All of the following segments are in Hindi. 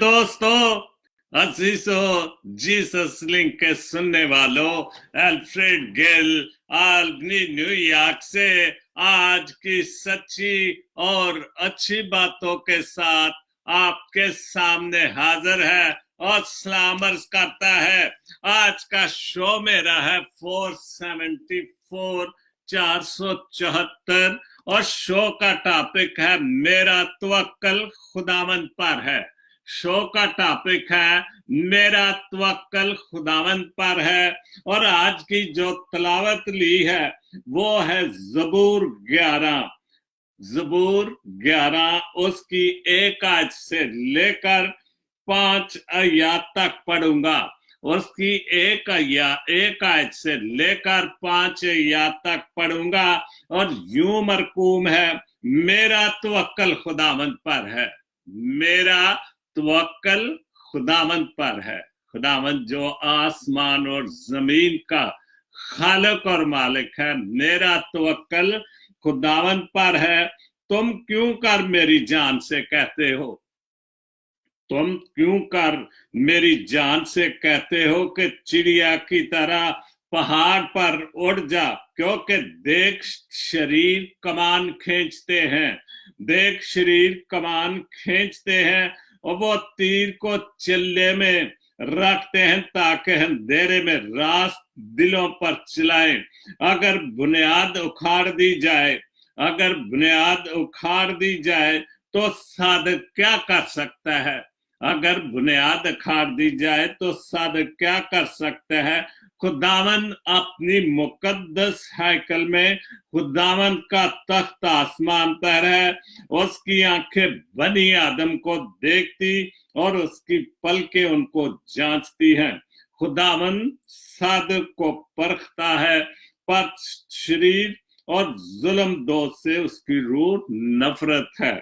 दोस्तों, अजीजों, जीसस लिंक के सुनने वालों, अल्फ्रेड गिल आल्बनी न्यूयॉर्क से आज की सच्ची और अच्छी बातों के साथ आपके सामने हाजिर है और सलामर्स करता है। आज का शो मेरा है 474 474 और शो का टॉपिक है मेरा तवक्कल खुदावंद पर है। शो का टॉपिक है मेरा तवक्कल खुदावंद पर है और आज की जो तलावत ली है वो है ज़बूर 11। ज़बूर 11 उसकी 1 आयत से लेकर 5 आयत तक पढ़ूंगा। उसकी एक आयत से लेकर 5 आयत तक पढ़ूंगा और यूं मरकूम है, मेरा तवक्कल खुदावंद पर है। मेरा तवक्कल खुदावंद पर है। खुदावंद जो आसमान और जमीन का खालिक और मालिक है, मेरा तवक्कल खुदावंद पर है। तुम क्यों कर मेरी जान से कहते हो, तुम क्यों कर मेरी जान से कहते हो कि चिड़िया की तरह पहाड़ पर उड़ जा, क्योंकि देख शरीर कमान खींचते हैं, देख शरीर कमान खींचते हैं और वो तीर को चिल्ले में रखते हैं ताकि अंधेरे में रास्त दिलों पर चलाएं। अगर बुनियाद उखाड़ दी जाए, अगर बुनियाद उखाड़ दी जाए तो सादिक क्या कर सकता है। अगर बुनियाद उखाड़ दी जाए तो सादिक क्या कर सकता है। खुदावन अपनी मुकद्दस हैकल में, खुदावन का तख्त आसमान पर है। उसकी आंखें बनी आदम को देखती और उसकी पलकें उनको जांचती हैं। खुदावन सादिक को परखता है, पर शरीर और जुल्म दोस्त से उसकी रूह नफरत है।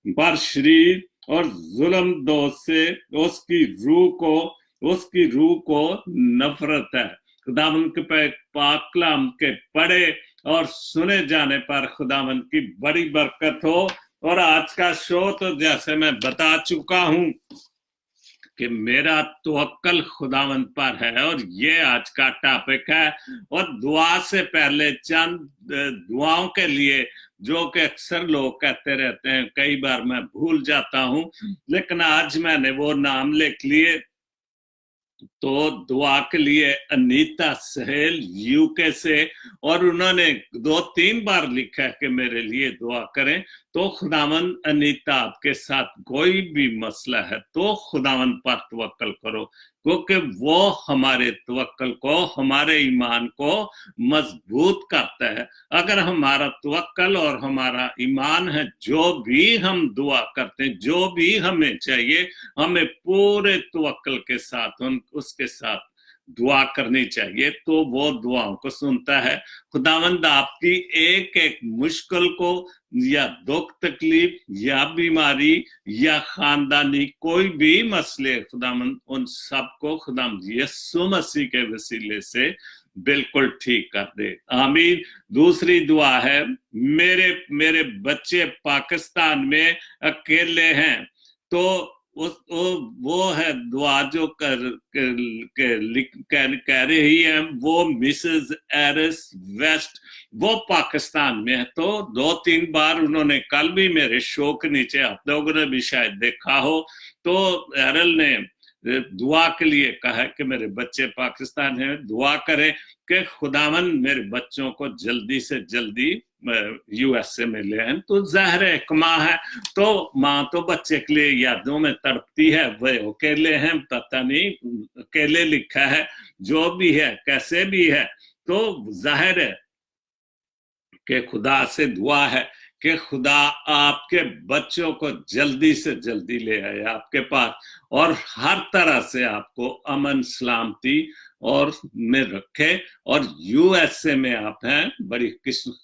पर शरीर और जुल्म दोस्त से उसकी रूह को नफरत है। खुदावन के पाक कलाम के पढ़े और सुने जाने पर खुदावन की बड़ी बरकत हो। और आज का शो तो जैसे मैं बता चुका हूं कि मेरा तवक्कल खुदावंद पर है और ये आज का टॉपिक है। और दुआ से पहले चंद दुआओं के लिए, जो कि अक्सर लोग कहते रहते हैं, कई बार मैं भूल जाता हूं, लेकिन आज मैंने वो नाम लिख लिए। तो दुआ के लिए अनीता सहेल यूके से, और उन्होंने 2-3 बार लिखा है कि मेरे लिए दुआ करें। तो खुदावन अनीता, आपके साथ कोई भी मसला है तो खुदावन पर तवक्कल करो, क्योंकि वो हमारे तवक्कल को, हमारे ईमान को मजबूत करता है। अगर हमारा तवक्कल और हमारा ईमान है, जो भी हम दुआ करते हैं, जो भी हमें चाहिए, हमें पूरे तवक्कल के साथ उसके साथ दुआ करनी चाहिए, तो वो दुआओं को सुनता है। खुदावंद आपकी एक एक मुश्किल को, या दुख तकलीफ या बीमारी या खानदानी कोई भी मसले, खुदावंद उन सबको खुदावंद यीशु मसीह के वसीले से बिल्कुल ठीक कर दे। आमीन। दूसरी दुआ है, मेरे बच्चे पाकिस्तान में अकेले हैं, तो वो है दुआ जो कह रही है वो मिसेस एरिस वेस्ट, वो पाकिस्तान में है। तो 2-3 बार उन्होंने, कल भी मेरे शो के नीचे आप लोगों ने भी शायद देखा हो, तो एरल ने दुआ के लिए कहा कि मेरे बच्चे पाकिस्तान हैं, दुआ करें कि खुदावन मेरे बच्चों को जल्दी से जल्दी यूएसए में ले आए। तो ज़ाहिर है एक माँ है, तो माँ तो बच्चे के लिए यादों में तड़पती है। वे अकेले हैं, पता नहीं अकेले लिखा है, जो भी है कैसे भी है, तो जाहिर है कि खुदा से दुआ है कि खुदा आपके बच्चों को जल्दी से जल्दी ले आए आपके पास और हर तरह से आपको अमन सलामती और में रखे। और यूएसए में आप हैं, बड़ी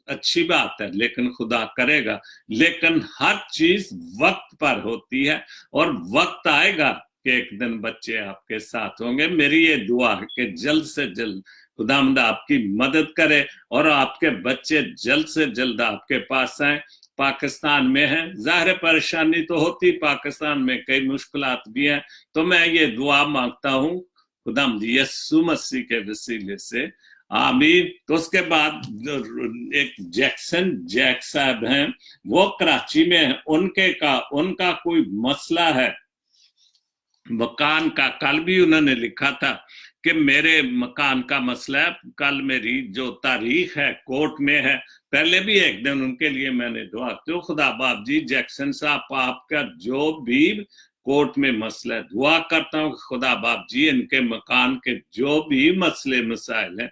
अच्छी बात है, लेकिन खुदा करेगा। लेकिन हर चीज वक्त पर होती है और वक्त आएगा कि एक दिन बच्चे आपके साथ होंगे। मेरी ये दुआ है कि जल्द से जल्द खुदावंद आपकी मदद करे और आपके बच्चे जल्द से जल्द आपके पास आए, पाकिस्तान में हैं। ज़ाहिर परेशानी तो होती, पाकिस्तान में कई मुश्किलात भी हैं। तो मैं ये दुआ मांगता हूँ खुदाम यीशु मसीह के वसीले से, आमीन। तो उसके बाद एक जैक्सन जैक साहब हैं, वो कराची में हैं। उनका कोई मसला है मकान का। कल भी उन्होंने लिखा था कि मेरे मकान का मसला है, कल मेरी जो तारीख है कोर्ट में है। पहले भी एक दिन उनके लिए मैंने दुआ तो खुदा बाप जी जैक्सन साहब आपका जो भी कोर्ट में मसला है, दुआ करता हूँ खुदा बाप जी इनके मकान के जो भी मसले मसाइल हैं,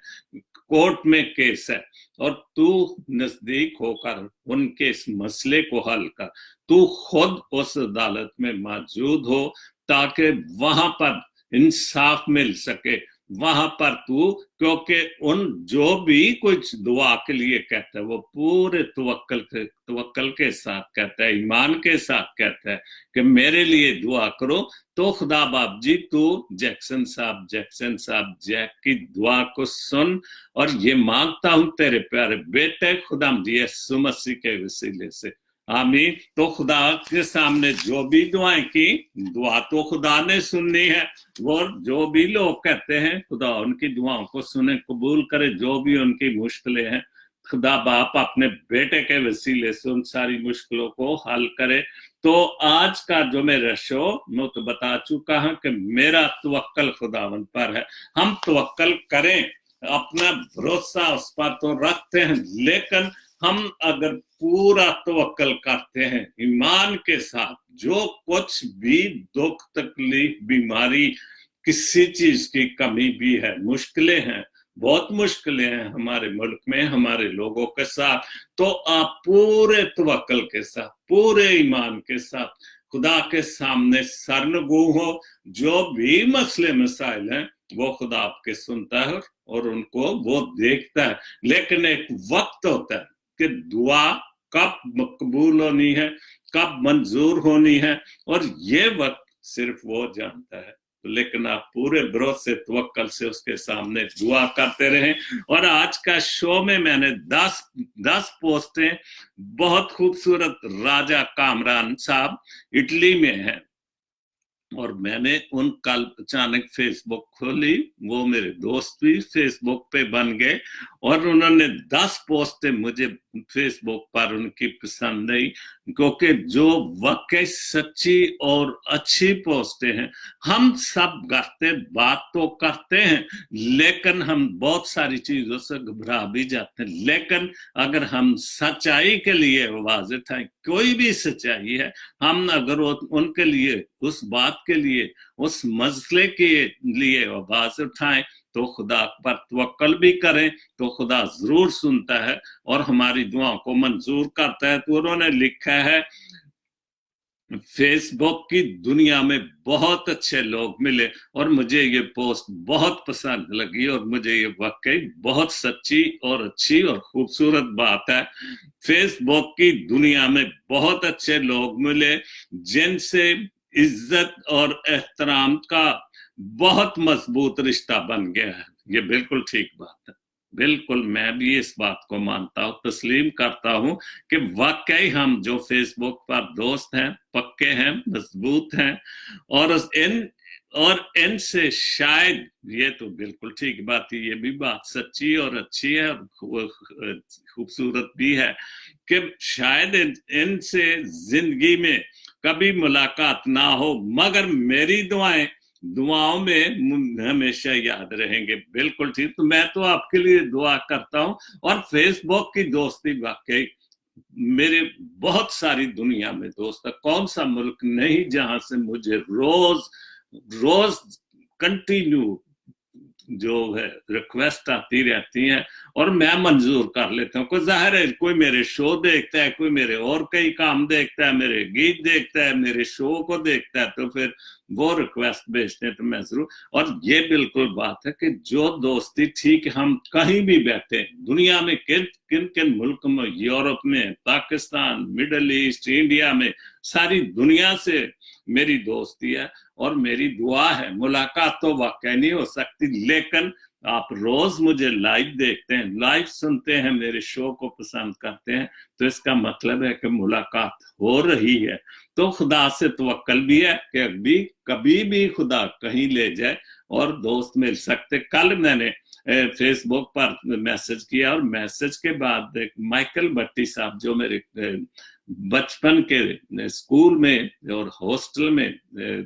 कोर्ट में केस है, और तू नजदीक होकर उनके इस मसले को हल कर। तू खुद उस अदालत में मौजूद हो ताकि वहां पर इंसाफ मिल सके। वहां पर तू, क्योंकि उन जो भी कुछ दुआ के लिए कहता है वो पूरे तवक्कल के साथ कहता है, ईमान के साथ कहता है कि मेरे लिए दुआ करो। तो खुदा बाप जी तू जैक्सन साहब जैक की दुआ को सुन, और ये मांगता हूं तेरे प्यारे बेटे खुदा यीशु मसीह के वसीले से, आमीन। तो खुदा के सामने जो भी दुआएं की, दुआ तो खुदा ने सुननी है। वो जो भी लोग कहते हैं खुदा उनकी दुआओं को सुने, कबूल करे। जो भी उनकी मुश्किलें हैं खुदा बाप अपने बेटे के वसीले से उन सारी मुश्किलों को हल करे। तो आज का जो मेरा शो, मैं तो बता चुका हूं कि मेरा तवक्कल खुदावन पर है। हम तवक्कल करें, अपना भरोसा उस पर तो रखते हैं, लेकिन हम अगर पूरा तवक्कल करते हैं ईमान के साथ, जो कुछ भी दुख तकलीफ बीमारी किसी चीज की कमी भी है, मुश्किलें हैं, बहुत मुश्किलें हैं हमारे मुल्क में हमारे लोगों के साथ, तो आप पूरे तवक्कल के साथ पूरे ईमान के साथ खुदा के सामने सरनगू हो। जो भी मसले मसाइल हैं वो खुदा आपके सुनता है और उनको वो देखता है। लेकिन एक वक्त होता है कि दुआ कब मकबूल होनी है, कब मंजूर होनी है, और ये वक्त सिर्फ वो जानता है। लेकिन आप पूरे भरोसे तवक्कल से उसके सामने दुआ करते रहें। और आज का शो में मैंने 10 पोस्टें, बहुत खूबसूरत राजा कामरान साहब इटली में हैं, और मैंने उन कल अचानक फेसबुक खोली, वो मेरे दोस्त भी फेसबुक पे बन गए, और उन्होंने 10 पोस्टें मुझे फेसबुक पर उनकी पसंद आई, क्योंकि जो वाकई सच्ची और अच्छी पोस्टें हैं। हम सब बात तो करते हैं, लेकिन हम बहुत सारी चीजों से घबरा भी जाते हैं। लेकिन अगर हम सच्चाई के लिए आवाज उठाएं, कोई भी सच्चाई है, हम अगर उनके लिए, उस बात के लिए, उस मसले के लिए आवाज उठाएं, तो खुदा पर तवक्कल भी करें, तो खुदा जरूर सुनता है और हमारी दुआओं को मंजूर करता है। तो उन्होंने लिखा है, फेसबुक की दुनिया में बहुत अच्छे लोग मिले, और मुझे ये पोस्ट बहुत पसंद लगी, और मुझे ये वाकई बहुत सच्ची और अच्छी और खूबसूरत बात है। फेसबुक की दुनिया में बहुत अच्छे लोग मिले जिनसे इज्जत और एहतराम का बहुत मजबूत रिश्ता बन गया है। ये बिल्कुल ठीक बात है, बिल्कुल मैं भी इस बात को मानता हूँ, तस्लीम करता हूँ कि वाकई हम जो फेसबुक पर दोस्त हैं, पक्के हैं, मजबूत हैं, और इनसे शायद, ये तो बिल्कुल ठीक बात है, ये भी बात सच्ची और अच्छी है और खूबसूरत भी है कि शायद इनसे जिंदगी में कभी मुलाकात ना हो, मगर मेरी दुआओं में हमेशा याद रहेंगे। बिल्कुल ठीक। तो मैं तो आपके लिए दुआ करता हूं। और फेसबुक की दोस्ती वाकई, मेरे बहुत सारी दुनिया में दोस्त है, कौन सा मुल्क नहीं जहां से मुझे रोज कंटिन्यू जो है रिक्वेस्ट आती रहती हैं, और मैं मंजूर कर लेता हूँ। कोई जाहिर है, कोई मेरे शो देखता है, कोई मेरे और कई काम देखता है, मेरे गीत देखता है, मेरे शो को देखता है, तो फिर वो रिक्वेस्ट भेजते हैं, तो मैं जरूर। और ये बिल्कुल बात है कि जो दोस्ती, ठीक, हम कहीं भी बैठे दुनिया में, किन किन मुल्क में, यूरोप में, पाकिस्तान, मिडल ईस्ट, इंडिया में, सारी दुनिया से मेरी दोस्ती है, और मेरी दुआ है मुलाकात तो वाकई नहीं हो सकती, लेकिन आप रोज मुझे लाइव देखते हैं, लाइव सुनते हैं, मेरे शो को पसंद करते हैं, तो इसका मतलब है कि मुलाकात हो रही है। तो खुदा से तवक्कल भी है कि अभी कभी भी खुदा कहीं ले जाए और दोस्त मिल सकते। कल मैंने फेसबुक पर मैसेज किया और मैसेज के बाद माइकल भट्टी साहब जो मेरे बचपन के स्कूल में और हॉस्टल में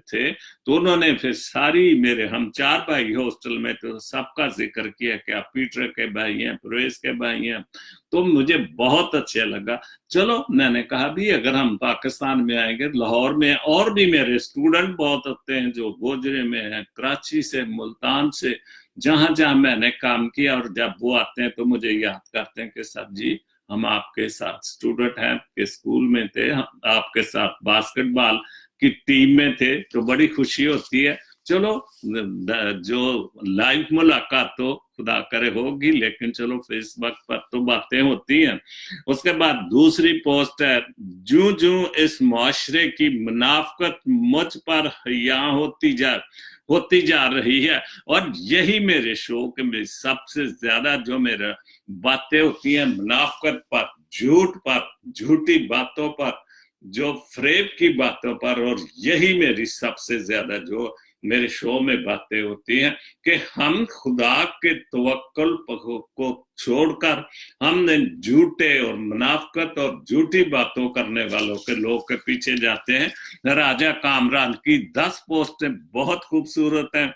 थे, तो उन्होंने फिर सारी मेरे, हम 4 भाई हॉस्टल में, तो सबका जिक्र किया कि आप पीटर के भाई हैं, प्रोएस के भाई हैं, तो मुझे बहुत अच्छा लगा। चलो मैंने कहा भी अगर हम पाकिस्तान में आएंगे, लाहौर में और भी मेरे स्टूडेंट बहुत होते हैं जो गोजरे में हैं, कराची से, मुल्तान से, जहां जहां मैंने काम किया, और जब वो आते हैं तो मुझे याद करते हैं कि सर जी हम आपके साथ स्टूडेंट हैं, आपके स्कूल में थे, हम आपके साथ बास्केटबॉल की टीम में थे, तो बड़ी खुशी होती है। चलो जो लाइव मुलाकात तो खुदा करे होगी, लेकिन चलो फेसबुक पर तो बातें होती हैं। उसके बाद दूसरी पोस्ट है, जूं जूं इस मुआशरे की मुनाफकत मुझ पर हया होती जा रही है, और यही मेरे शो के में सबसे ज्यादा जो मेरा बातें होती हैं मुनाफकत पर, झूठ पर, झूठी बातों पर, जो फ्रेब की बातों पर, और यही मेरी सबसे ज्यादा जो मेरे शो में बातें होती हैं कि हम खुदा के तवक्कुल को छोड़कर हमने झूठे और मुनाफकत और झूठी बातों करने वालों के लोग के पीछे जाते हैं। राजा कामरान की 10 पोस्टें बहुत खूबसूरत हैं।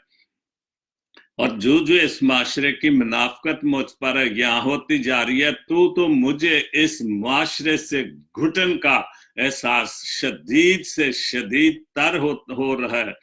और जो जो इस माशरे की मुनाफकत मुझ पर यहाँ होती जा रही है, तो मुझे इस माशरे से घुटन का एहसास शदीद से शदीद तर हो रहा है।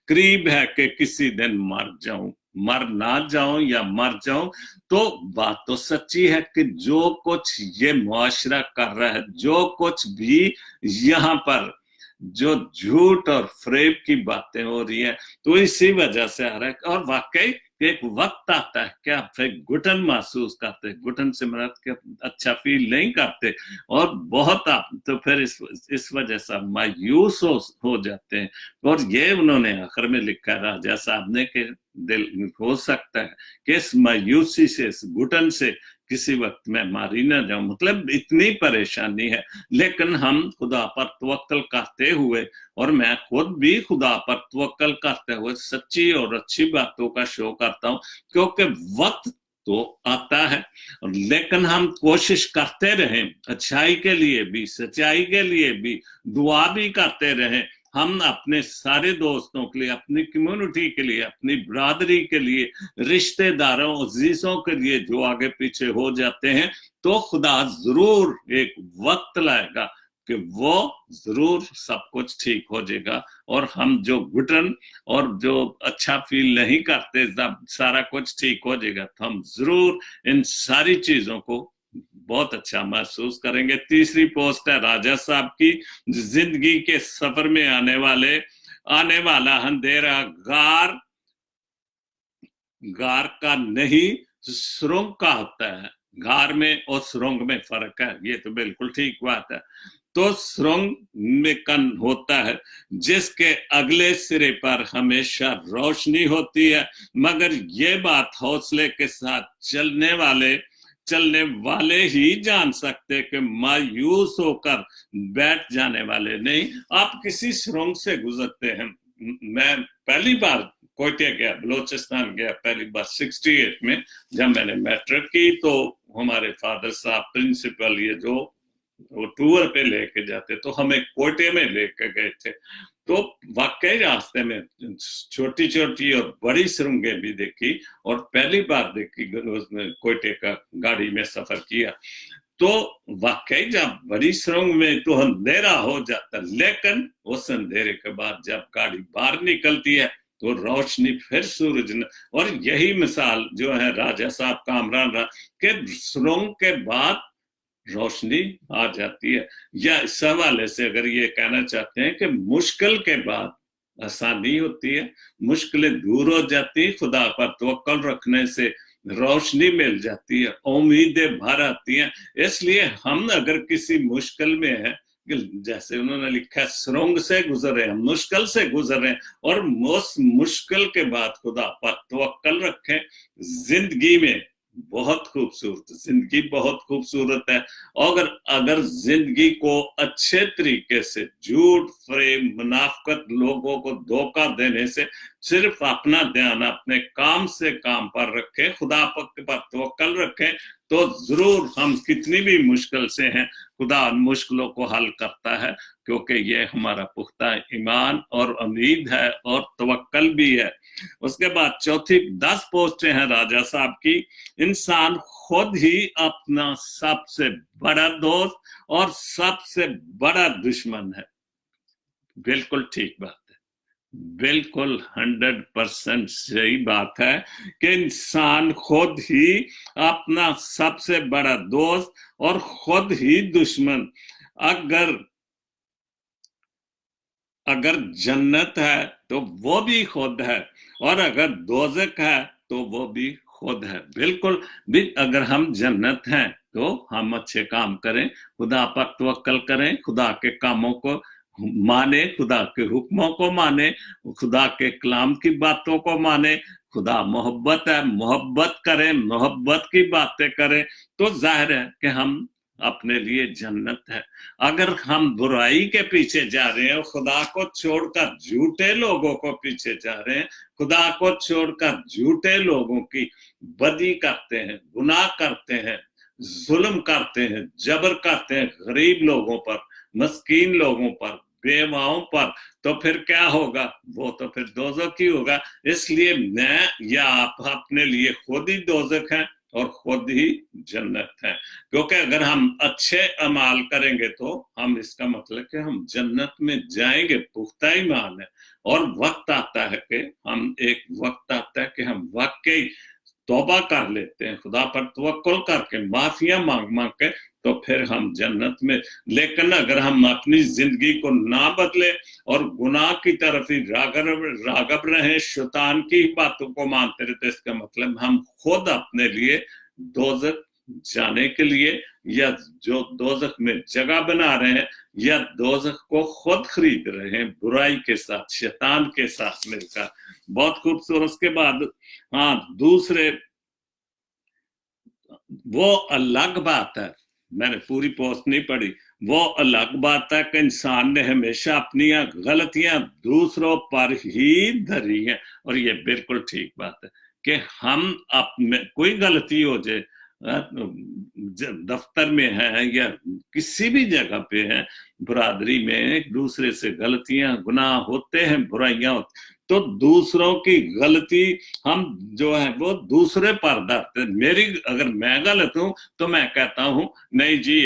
करीब है कि किसी दिन मर जाऊं, मर ना जाऊं या मर जाऊं। तो बात तो सच्ची है कि जो कुछ ये मुआशरा कर रहा है, जो कुछ भी यहाँ पर जो झूठ और फ्रेब की बातें हो रही है, तो इसी वजह से आ रहा है। और वाकई एक वक्त आता है कि आप फिर घुटन महसूस करते, घुटन से मदद के अच्छा फील नहीं करते, और बहुत आप तो फिर इस वजह से मायूस हो जाते हैं। और ये उन्होंने आखिर में लिखा, राजा साहब ने, कि दिल हो सकता है कि इस मायूसी से, इस घुटन से किसी वक्त मैं मारी ना जाऊं, मतलब इतनी परेशानी है। लेकिन हम खुदा पर तवक्कल करते हुए, और मैं खुद भी खुदा पर तवक्कल करते हुए सच्ची और अच्छी बातों का शो करता हूं, क्योंकि वक्त तो आता है, लेकिन हम कोशिश करते रहें, अच्छाई के लिए भी, सच्चाई के लिए भी दुआ भी करते रहें। हम अपने सारे दोस्तों के लिए, अपनी कम्युनिटी के लिए, अपनी बरादरी के लिए, रिश्तेदारों, अजीजों के लिए जो आगे पीछे हो जाते हैं, तो खुदा जरूर एक वक्त लाएगा कि वो जरूर सब कुछ ठीक हो जाएगा, और हम जो घुटन और जो अच्छा फील नहीं करते, जब सारा कुछ ठीक हो जाएगा तो हम जरूर इन सारी चीजों को बहुत अच्छा महसूस करेंगे। तीसरी पोस्ट है राजा साहब की, जिंदगी के सफर में आने वाला अंधेरा गार का नहीं, सुरंग का होता है। गार में और सुरंग में फर्क है, ये तो बिल्कुल ठीक बात है। तो सुरंग में कन होता है जिसके अगले सिरे पर हमेशा रोशनी होती है, मगर ये बात हौसले के साथ चलने वाले ही जान सकते कि मायूस होकर बैठ जाने वाले नहीं। आप किसी सुरंग से गुजरते हैं, मैं पहली बार कोयटे गया, बलोचिस्तान गया पहली बार 68 में, जब मैंने मैट्रिक की, तो हमारे फादर साहब प्रिंसिपल ये जो वो टूर पे लेके जाते, तो हमें कोयटे में लेके गए थे। तो वाकई रास्ते में छोटी छोटी और बड़ी सुरंगें भी देखी, और पहली बार देखी उसमें कोयटे का गाड़ी में सफर किया। तो वाकई जब बड़ी सुरंग में तो अंधेरा हो जाता, लेकिन उस अंधेरे के बाद जब गाड़ी बाहर निकलती है तो रोशनी फिर सूरज ने, और यही मिसाल जो है राजा साहब कामरान के सुरंग के बाद रोशनी आ जाती है। या इस हवाले से अगर ये कहना चाहते हैं कि मुश्किल के बाद आसानी होती है, मुश्किलें दूर हो जाती, खुदा पर तवक्कल रखने से रोशनी मिल जाती है, उम्मीदें भर आती हैं। इसलिए हम अगर किसी मुश्किल में हैं जैसे उन्होंने लिखा है, सुरंग से गुजरे हम, मुश्किल से गुजरे, और उस मुश्किल के बाद खुदा पर तवक्कल रखें। जिंदगी में बहुत खूबसूरत, जिंदगी बहुत खूबसूरत है। अगर अगर जिंदगी को अच्छे तरीके से झूठ, फ्रेम, मुनाफिकत, लोगों को धोखा देने से सिर्फ अपना ध्यान अपने काम से काम पर रखें, खुदा पर तवक्कल रखें, तो जरूर हम कितनी भी मुश्किल से हैं, खुदा उन मुश्किलों को हल करता है, क्योंकि ये हमारा पुख्ता ईमान और उम्मीद है और तवक्कल भी है। उसके बाद चौथी 10 पोस्टें हैं राजा साहब की। इंसान खुद ही अपना सबसे बड़ा दोस्त और सबसे बड़ा दुश्मन है। बिल्कुल ठीक बात है, बिल्कुल 100% सही बात है कि इंसान खुद ही अपना सबसे बड़ा दोस्त और खुद ही दुश्मन। अगर जन्नत है तो वो भी खुद है, और अगर दोज़ख है तो वो भी खुद है। बिल्कुल भी, अगर हम जन्नत हैं तो हम अच्छे काम करें, खुदा पर तवक्कल करें, खुदा के कामों को माने, खुदा के हुक्मों को माने, खुदा के कलाम की बातों को माने। खुदा मोहब्बत है, मोहब्बत करें, मोहब्बत की बातें करें, तो जाहिर है कि हम अपने लिए जन्नत है। अगर हम बुराई के पीछे जा रहे हैं, खुदा को छोड़कर झूठे लोगों को पीछे जा रहे हैं, खुदा को छोड़कर झूठे लोगों की बदी करते हैं, गुनाह करते हैं, जुल्म करते हैं, जबर करते हैं गरीब लोगों पर, मस्कीन लोगों पर, बेवाओं पर, तो फिर क्या होगा? वो तो फिर दोज़ख ही होगा। इसलिए मैं या आप अपने लिए खुद ही दोज़ख हैं और खुद ही जन्नत है, क्योंकि अगर हम अच्छे अमाल करेंगे तो हम, इसका मतलब कि हम जन्नत में जाएंगे, पुख्ता ईमान है। और वक्त आता है कि वक्त आता है कि हम वाकई तौबा कर लेते हैं, खुदा पर तवक्कुल करके, माफिया मांग मांग के, तो फिर हम जन्नत में। लेकिन अगर हम अपनी जिंदगी को ना बदले और गुनाह की तरफ ही रागब रहे, शैतान की बातों को मानते रहते, इसका मतलब हम खुद अपने लिए दोज़ख जाने के लिए, या जो दोज़ख में जगह बना रहे हैं, या दोज़ख को खुद खरीद रहे हैं बुराई के साथ, शैतान के साथ मिलकर। बहुत खूबसूरत। उसके बाद दूसरे, वो अलग बात है, मैंने पूरी पोस्ट नहीं पढ़ी, वो अलग बात है कि इंसान ने हमेशा अपनी गलतियां दूसरों पर ही धरी हैं, और ये बिल्कुल ठीक बात है कि हम अपने कोई गलती हो जाए, दफ्तर में है या किसी भी जगह पे है, बरादरी में एक दूसरे से गलतियां, गुनाह होते हैं, बुराइयां होती, तो दूसरों की गलती हम जो है वो दूसरे पर धरते। अगर मैं गलत हूं तो मैं कहता हूं नहीं जी,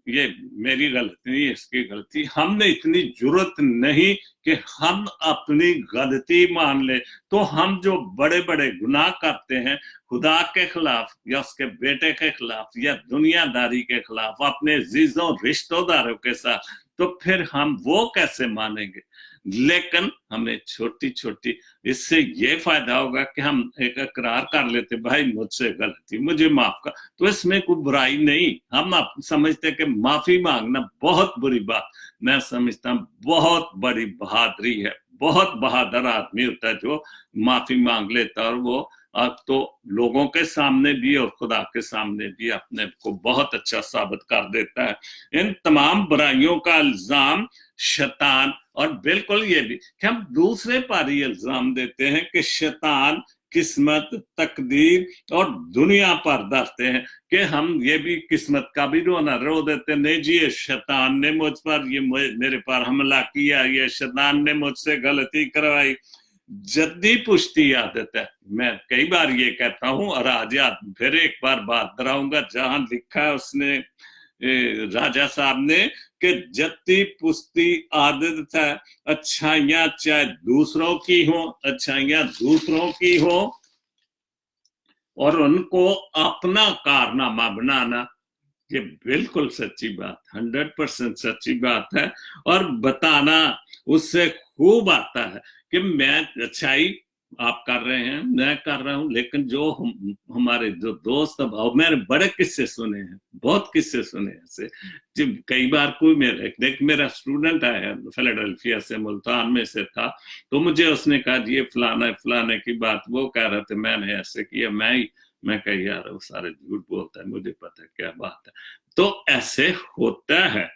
ये मेरी गलती नहीं, इसकी गलती। हमने इतनी जरूरत नहीं कि हम अपनी गलती मान ले। तो हम जो बड़े बड़े गुनाह करते हैं खुदा के खिलाफ या उसके बेटे के खिलाफ या दुनियादारी के खिलाफ, अपने अजीजों रिश्तेदारों के साथ, तो फिर हम वो कैसे मानेंगे? लेकिन हमें छोटी छोटी, इससे ये फायदा होगा कि हम एक इकरार कर लेते, भाई मुझसे गलती, मुझे माफ कर, तो इसमें कोई बुराई नहीं। हम आप समझते कि माफी मांगना बहुत बुरी बात, मैं समझता हूँ बहुत बड़ी बहादुरी है। बहुत बहादुर आदमी होता है जो माफी मांग लेता है, और वो अब तो लोगों के सामने भी और खुदा के सामने भी अपने को बहुत अच्छा साबित कर देता है। इन तमाम बुराइयों का इल्जाम शैतान, और बिल्कुल ये भी कि हम दूसरे पर ही इल्जाम देते हैं कि शैतान किस्मत, तकदीर और दुनिया पर धरते हैं कि हम ये भी किस्मत का भी रोना रो देते, नहीं जी ये शैतान ने मुझ पर, ये मेरे पर हमला किया, ये शैतान ने मुझसे गलती करवाई। जद्दी पुश्ती आदत है। मैं कई बार ये कहता हूं, और आज फिर एक बार बात दोहराऊंगा, जहां लिखा है उसने राजा साहब ने कि जद्दी पुश्ती आदत है, अच्छाइयां चाहे दूसरों की हो, अच्छाइयां दूसरों की हो और उनको अपना कारनामा बनाना, ये बिल्कुल सच्ची बात, 100% सच्ची बात है। और बताना उससे खूब आता है कि मैं अच्छाई आप कर रहे हैं, मैं कर रहा हूं, लेकिन जो हमारे जो दोस्त, अब मैंने बड़े किस्से सुने हैं, बहुत किस्से सुने हैं ऐसे। जब कई बार कोई मेरा स्टूडेंट आया फिलाडेल्फिया से, मुल्तान में से था, तो मुझे उसने कहा ये फलाना फलाने की बात वो कह रहे थे, मैंने ऐसे किया, मैं कह यार वो सारे झूठ बोलता है, मुझे पता है क्या बात है। तो ऐसे होता है।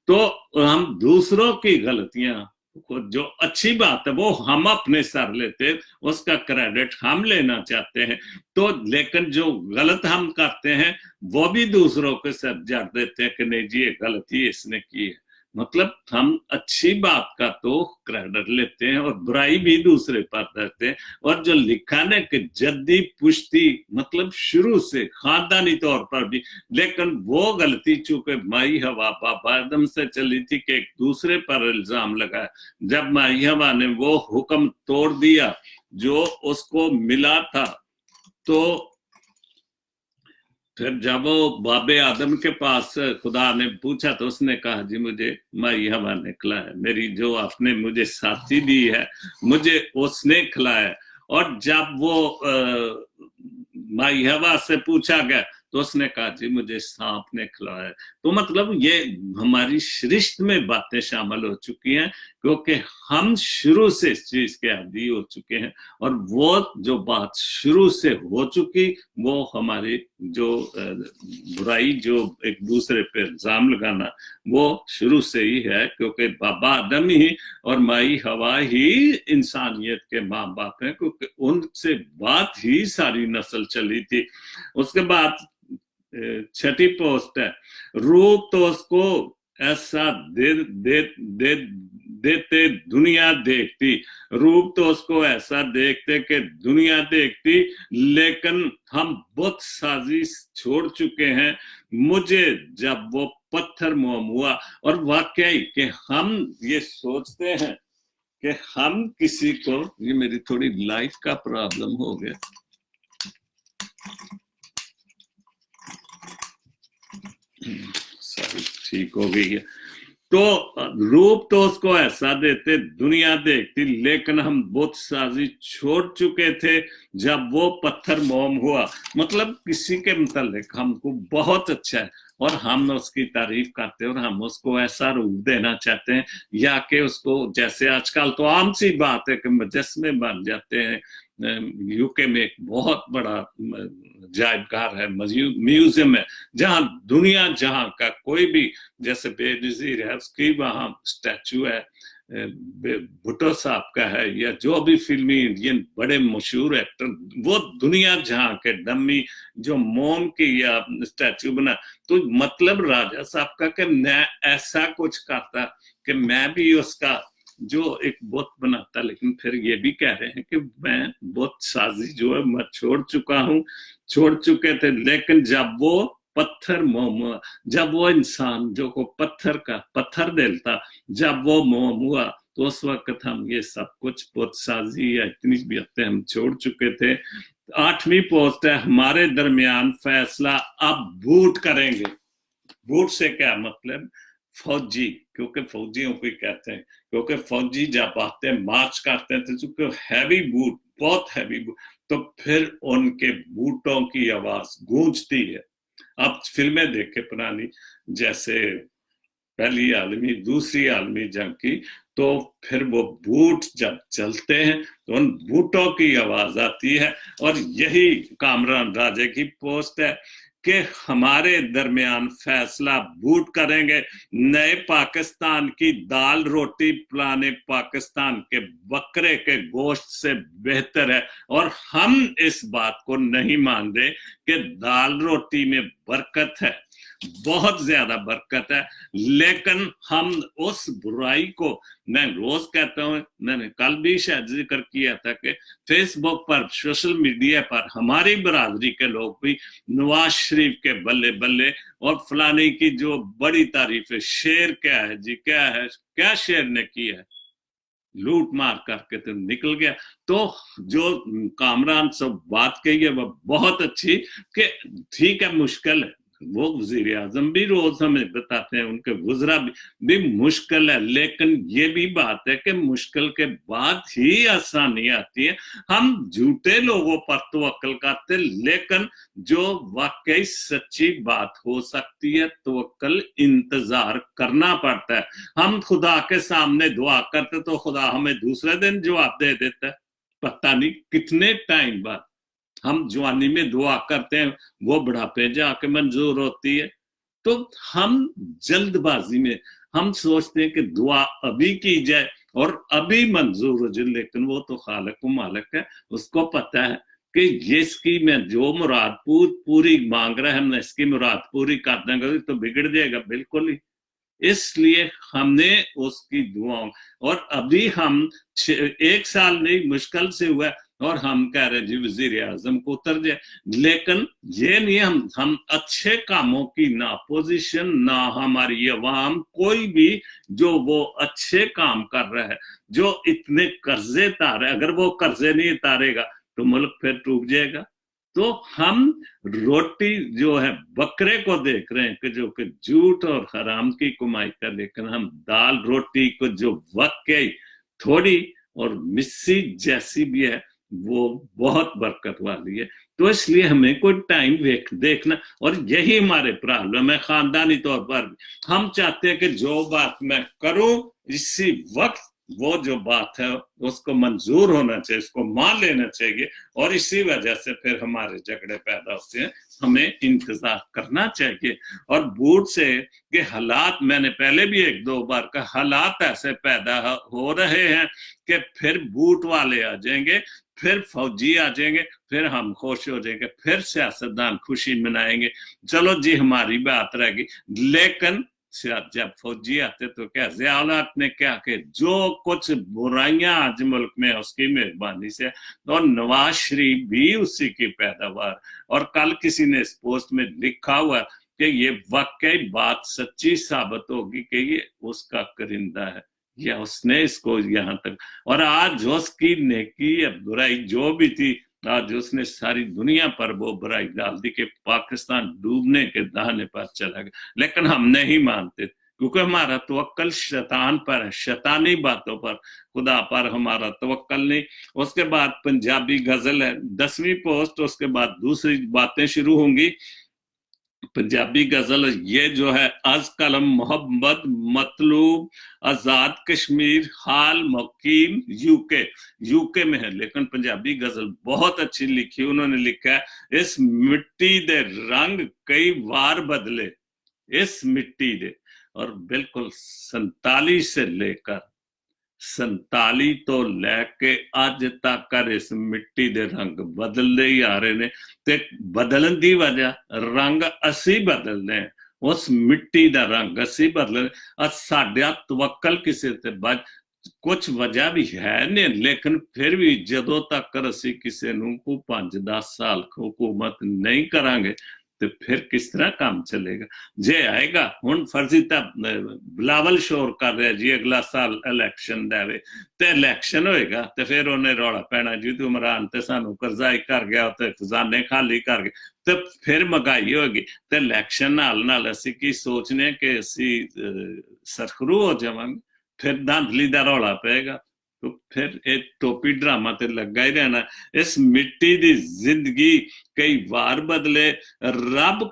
तो हम दूसरों की गलतियां, जो अच्छी बात है वो हम अपने सर लेते, उसका क्रेडिट हम लेना चाहते हैं, तो लेकिन जो गलत हम करते हैं वो भी दूसरों के सर जड़ देते हैं कि नहीं जी ये गलती इसने की है। मतलब हम अच्छी बात का तो क्रेडिट लेते हैं और बुराई भी दूसरे पर देते हैं। और जो लिखा ने कि जद्दी पुश्ती, मतलब शुरू से खानदानी तौर पर भी, लेकिन वो गलती चूंकि माई हवा बाबा आदम से चली थी कि एक दूसरे पर इल्जाम लगाया। जब माई हवा ने वो हुक्म तोड़ दिया जो उसको मिला था, तो फिर जब वो बाबे आदम के पास खुदा ने पूछा तो उसने कहा जी मुझे माई हवा ने खिलाया, मेरी जो आपने मुझे साथी दी है मुझे उसने खिलाया। और जब वो माई हवा से पूछा गया तो उसने कहा जी मुझे सांप ने खिलाया। तो मतलब ये हमारी सृष्टि में बातें शामिल हो चुकी हैं, क्योंकि हम शुरू से इस चीज के आदी हो चुके हैं। और वो जो बात शुरू से हो चुकी, वो हमारी जो बुराई, जो एक दूसरे पे इल्जाम लगाना, वो शुरू से ही है, क्योंकि बाबा आदम ही और माई हवा ही इंसानियत के माँ बाप हैं, क्योंकि उनसे बात ही सारी नस्ल चली थी। उसके बाद छठी पोस्ट है, रूप तो उसको ऐसा दे देते दुनिया देखती, रूप तो उसको ऐसा देखते कि दुनिया देखती, लेकिन हम बुत साजी छोड़ चुके हैं, मुझे जब वो पत्थर मोम हुआ। और वाकई कि हम ये सोचते हैं कि हम किसी को, ये मेरी थोड़ी लाइट का प्रॉब्लम हो गया, सारी ठीक हो गई है। तो रूप तो उसको ऐसा देते दुनिया देखती, लेकिन हम बुत साजी छोड़ चुके थे जब वो पत्थर मोम हुआ। मतलब किसी के मतलब हमको बहुत अच्छा है और हम उसकी तारीफ करते हैं और हम उसको ऐसा रूप देना चाहते हैं, या कि उसको, जैसे आजकल तो आम सी बात है कि मुजस्मे बन जाते हैं। यूके में एक बहुत बड़ा जायबघर है, म्यूजियम है, जहां दुनिया जहां का कोई भी, जैसे बेनजीर है उसकी वहां स्टैचू है, भुट्टो साहब का है, या जो भी फिल्मी इंडियन बड़े मशहूर एक्टर, वो दुनिया जहां के डम्मी जो मोम की या स्टैचू बना। तो मतलब राजा साहब का कि मैं ऐसा कुछ करता कि मैं भी उसका जो एक बुत बनाता, लेकिन फिर ये भी कह रहे हैं कि मैं बुत साजी जो है मैं छोड़ चुका हूं, छोड़ चुके थे। लेकिन जब वो पत्थर मोम, जब वो इंसान जो को पत्थर का पत्थर दिलता, जब वो मोम हुआ, तो उस वक्त हम ये सब कुछ बुत साजी या इतनी भी बातें हम छोड़ चुके थे। 8वीं पोस्ट है, हमारे दरमियान फैसला अब बूट करेंगे। बूट से क्या मतलब, फौजी, क्योंकि फौजियों को कहते हैं, क्योंकि फौजी जब आते हैं मार्च करते हैं तो चूंकि हैवी बूट, बहुत हैवी बूट, तो फिर उनके बूटों की आवाज गूंजती है। अब फिल्में देखे पुरानी, जैसे पहली आलमी दूसरी आलमी जंग की, तो फिर वो बूट जब चलते हैं तो उन बूटों की आवाज आती है। और यही कामरान राजे की पोस्ट है कि हमारे दरमियान फैसला बूट करेंगे, नए पाकिस्तान की दाल रोटी पुराने पाकिस्तान के बकरे के गोश्त से बेहतर है। और हम इस बात को नहीं मान रहे कि दाल रोटी में बरकत है, बहुत ज्यादा बरकत है, लेकिन हम उस बुराई को, मैं रोज कहता हूं, मैंने कल भी शायद जिक्र किया था कि फेसबुक पर, सोशल मीडिया पर हमारी बरादरी के लोग भी नवाज शरीफ के बल्ले बल्ले और फलाने की जो बड़ी तारीफ है, शेर क्या है जी, क्या है, क्या शेर ने की है, लूट मार करके तो निकल गया। तो जो कामरान सब बात कही है वह बहुत अच्छी, कि ठीक है मुश्किल है, वो वजीर आजम भी रोज हमें बताते हैं, उनके वज़रा भी मुश्किल है, लेकिन ये भी बात है कि मुश्किल के बाद ही आसानी आती है। हम झूठे लोगों पर तवक्कल करते, लेकिन जो वाकई सच्ची बात हो सकती है तवक्कल इंतजार करना पड़ता है। हम खुदा के सामने दुआ करते तो खुदा हमें दूसरे दिन जवाब दे देता है, पता नहीं कितने टाइम बाद। हम जवानी में दुआ करते हैं, वो बुढ़ापे जाके मंजूर होती है। तो हम जल्दबाजी में हम सोचते हैं कि दुआ अभी की जाए और अभी मंजूर हो जाए, लेकिन वो तो खालिक व मालिक है, उसको पता है कि ये इसकी मैं जो मुराद पूरी मांग रहा है, हमने इसकी मुराद पूरी कर देंगे तो बिगड़ जाएगा बिल्कुल ही। इसलिए हमने उसकी दुआओं, और अभी हम 1 साल नहीं मुश्किल से हुआ और हम कह रहे जी वजीर आजम को उतर जाए, लेकिन ये नहीं, हम अच्छे कामों की ना पोजीशन ना हमारी अवाम कोई भी जो वो अच्छे काम कर रहा है, जो इतने कर्जे तारे, अगर वो कर्जे नहीं तारेगा तो मुल्क फिर टूट जाएगा। तो हम रोटी जो है बकरे को देख रहे हैं कि जो कि झूठ और हराम की कमाई का, लेकिन हम दाल रोटी को जो वाकई थोड़ी और मिस्सी जैसी भी है वो बहुत बरकत वाली है। तो इसलिए हमें कोई टाइम देखना, और यही हमारे प्रॉब्लम है खानदानी तौर पर। हम चाहते हैं कि जो बात मैं करूं इसी वक्त वो जो बात है उसको मंजूर होना चाहिए, उसको मान लेना चाहिए, और इसी वजह से फिर हमारे झगड़े पैदा होते हैं। हमें इंतजार करना चाहिए। और बूट से कि हालात, मैंने पहले भी 1-2 बार कहा, हालात ऐसे पैदा हो रहे हैं कि फिर बूट वाले आ जाएंगे, फिर फौजी आ जाएंगे, फिर हम खुश हो जाएंगे, फिर सियासतदान खुशी मनाएंगे, चलो जी हमारी बात रहेगी। लेकिन जब फौजी आते तो क्या ज़ियाउल-हक ने क्या कि जो कुछ बुराइयां आज मुल्क में उसकी मेहरबानी से, और नवाज शरीफ भी उसी की पैदावार। और कल किसी ने इस पोस्ट में लिखा हुआ कि ये वाकई बात सच्ची साबित होगी कि ये उसका करिंदा है या उसने इसको यहाँ तक, और आज उसकी नेकी या बुराई जो भी थी, आज उसने सारी दुनिया पर वो बुराई डाल दी कि पाकिस्तान डूबने के दाने पर चला गया। लेकिन हम नहीं मानते, क्योंकि हमारा तवक्कल शैतान पर है, शैतानी बातों पर, खुदा पर हमारा तवक्कल नहीं। उसके बाद पंजाबी गजल है 10वीं पोस्ट, उसके बाद दूसरी बातें शुरू होंगी। पंजाबी गजल ये जो है, अज कलम मोहम्मद मतलूब आजाद कश्मीर हाल मुकीम यूके में है, लेकिन पंजाबी गजल बहुत अच्छी लिखी। उन्होंने लिखा है, इस मिट्टी दे रंग कई बार बदले, इस मिट्टी दे, और बिल्कुल 47 से लेकर 47 तो लैके अज तक इस मिट्टी दे रंग बदलते ही आ रहे ने। ते बदलन दी वजह रंग असी बदलने, उस मिट्टी दा रंग असी बदल, साडा तवक्कल किसी ते कुछ वजह भी है नहीं, लेकिन फिर भी जदों तक असी किसी नूं को 5-10 साल हुकूमत नहीं करांगे तो फिर किस तरह काम चलेगा। जे आएगा हुण फर्जी बिलावल शोर कर रहा जी अगला साल इलैक्शन देवे, तो इलैक्शन होएगा तो फिर उन्हें रौला पैना जी तू इमरान ते सानू करजाई कर गया, तो खजाने खाली कर गए, तो फिर महंगाई होगी। तो इलैक्शन नाल असी की सोचने कि असी सरखरू हो जावांगे, फिर धांधली दा रौला पेगा, तो फिर एक टोपी ड्रामा ते लगा ही रहना। इस मिट्टी दी जिंदगी कई बार बदले, रब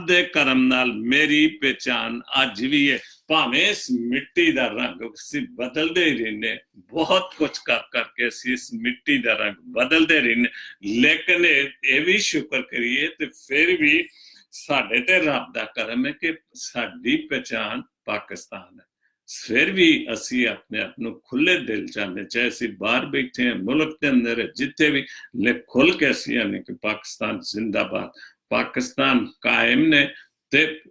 दे करम नाल मेरी पहचान अज भी है। भावें इस मिट्टी दा रंग बदलते ही रहने, बहुत कुछ कर करके इस मिट्टी दा रंग बदलते रहने, लेकिन ये भी शुक्र करिए तो फिर भी साडे ते रब दा करम है कि साडी पहचान पाकिस्तान है। फिर भी असी अपने आप को खुले दिल चाहते, चाहे असी बाहर बैठे हैं मुल्क के अंदर जिथे भी, ले खुल के असी आने कि पाकिस्तान जिंदाबाद, पाकिस्तान कायम ने ते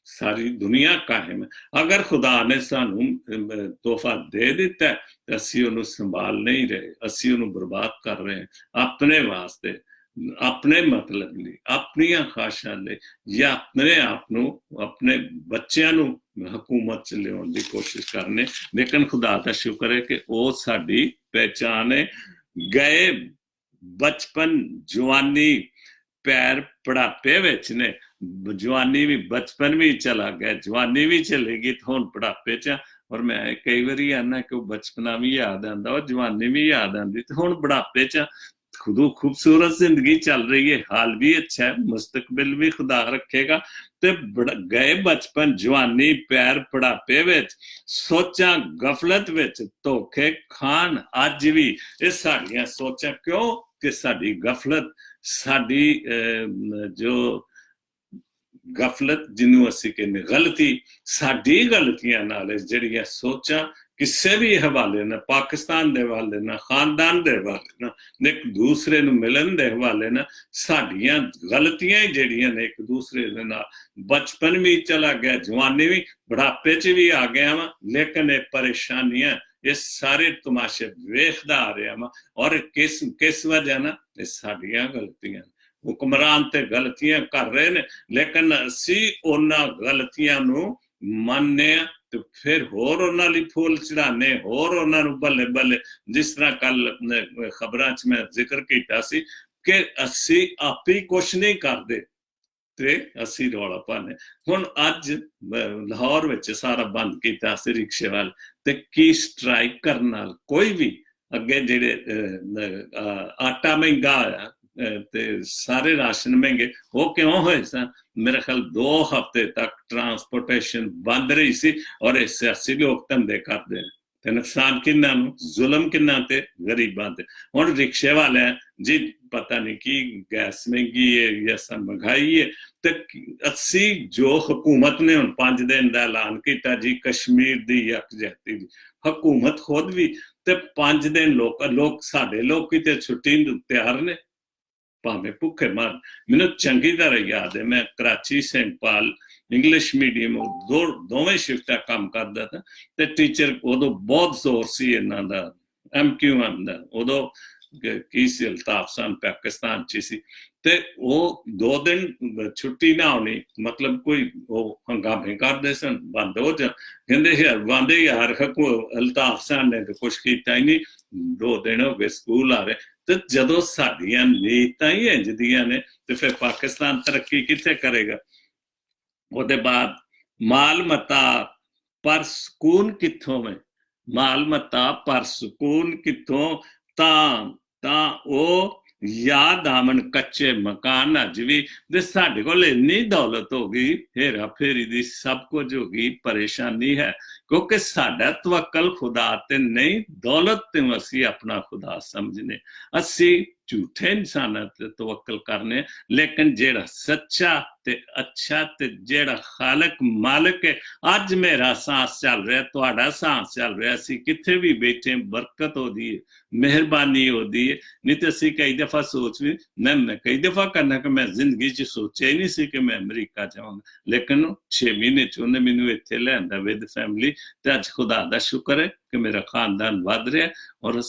सारी दुनिया कायम है। अगर खुदा ने सानू तोहफा दे दिता है तो असी उन्हें संभाल नहीं रहे, असी उन्हें बर्बाद कर रहे हैं अपने वास्ते, अपने मतलब लिए, अपनी ख्वाहिशां लिए, या अपने आप को अपने बच्चों को हुकूमत च लियाउण दी कोशिश करने। लेकिन खुदा का शुक्र है कि वो साडी पहचान है। गए बचपन जवानी पैर बुढ़ापे विच ने, जवानी भी बचपन भी चला गया, जवानी भी चलेगी तो हुण बुढ़ापे च। और मैं कई बारी आना कि बचपना भी याद आंदा और जवानी भी याद आंदी, तो हुण बुढ़ापे च खुद खूबसूरत जिंदगी चल रही है, हाल भी अच्छा है, मुस्तकबिल भी खुदा रखेगा। ते गए बचपन, जवानी, पैर बुढ़ापे विच, सोचा गफलत विच, धोखे खान अज भी। ये साडियां सोचां क्यों कि साडी गफलत, साडी जो गफलत जिन्हों असी कहने गलती, साडी गलतियां नाल जिहड़ियां सोचां किसी भी हवाले ना, पाकिस्तान के हवाले ना, खानदान के हवाले ना, एक दूसरे नूं मिलन के हवाले ना, साडियां गलतियां ही जिहड़ियां ने एक दूसरे दे नाल। बचपन भी चला गया, जवानी भी, बुढ़ापे च भी आ गया वा, लेकिन ये परेशानियां, ये सारे तमाशे वेखदा आ रहा वा। और किस वजह ना, ये साडियां गलतियां। हुक्मरान ते गलतियां कर रहे ने, लेकिन असी उन्हां गलतियां नूं मनने तो फिर होर उन्हां लई फूल चढ़ाने, होर उन्हां नूं बल्ले बल्ले। जिस तरह कल खबरां च मैं जिक्र कीता सी कि असी आपे कुछ नहीं करदे ते असी रौला पाने। हुण अज लाहौर विच सारा बंद कीता सी रिक्शे वाले, ते की स्ट्राइक करन नाल कोई भी अगे जिहड़े आटा महंगा होया ते सारे राशन महंगे, वो क्यों होए सन? मेरे ख्याल 2 हफ्ते तक ट्रांसपोर्टेशन बंद रही सी, और ये सियासी लोग धंधे करते हैं, ते नुकसान किन्ना नूं, जुल्म किन्ना ते गरीबां ते। हुण रिक्शे वाले जी पता नहीं की गैस महंगी है या महंगाई है, ते असी जो हुकूमत ने हुण 5 दिन का ऐलान किया जी कश्मीर की यकजहती, हुकूमत खुद भी ते 5 दिन लोग साडे लोग किते छुट्टी तैयार ने, भावें भुखे मार। मैनू चंगी तरह याद है, मैं कराची सेंट पाल इंग्लिश मीडियम दोवें शिफ्टा काम करता था, ते टीचर उदों बहुत जोर सी इन्हां दा MQM दा, उदों की सी अल्ताफ सन पाकिस्तान च सी, ते वो 2 दिन छुट्टी ना होनी मतलब कोई वो हंगामे करते सन, बंद हो जा कहते यार बंद यार, अल्ताफ सन ने कुछ किया ही नहीं, 2 दिन हो गए स्कूल आ रहे। तो जदों साडियां नीयतां ही इंज दियां ने, ते फिर पाकिस्तान तरक्की कित्थे करेगा? ਉਹਦੇ बाद माल मता पर सुकून कित्थों में, माल मता पर सुकून कित्थों, तां ਉਹ याद आवन कच्चे मकान अज भी। ते साडे कोल इन्नी दौलत हो गई, हेरा फेरी दी सब कुछ हो गई, परेशानी है क्योंकि साडा तवक्कल खुदा ते नहीं, दौलत ते असी अपना खुदा समझने, असी झूठे इंसानां ते तवक्कल करने। लेकिन जेड़ा सच्चा ते अच्छा ते जेड़ा खालक मालिक है, अज मेरा सांस चल रहा, तुहाडा सांस चल रहा, असी किथे भी बैठे बरकत होदी है, मेहरबानी होदी है। नहीं तो असी कई दफा सोच भी, मैं कई दफा करना कि मैं जिंदगी च सोचा ही नहीं सी कि मैं अमरीका जाऊंगा, लेकिन 6 महीने च उन्हें मैनू इत्थे लिआंदा विद फैमिली, ते अज खुदा दा शुक्र है कि मेरा खानदान वध रहा, और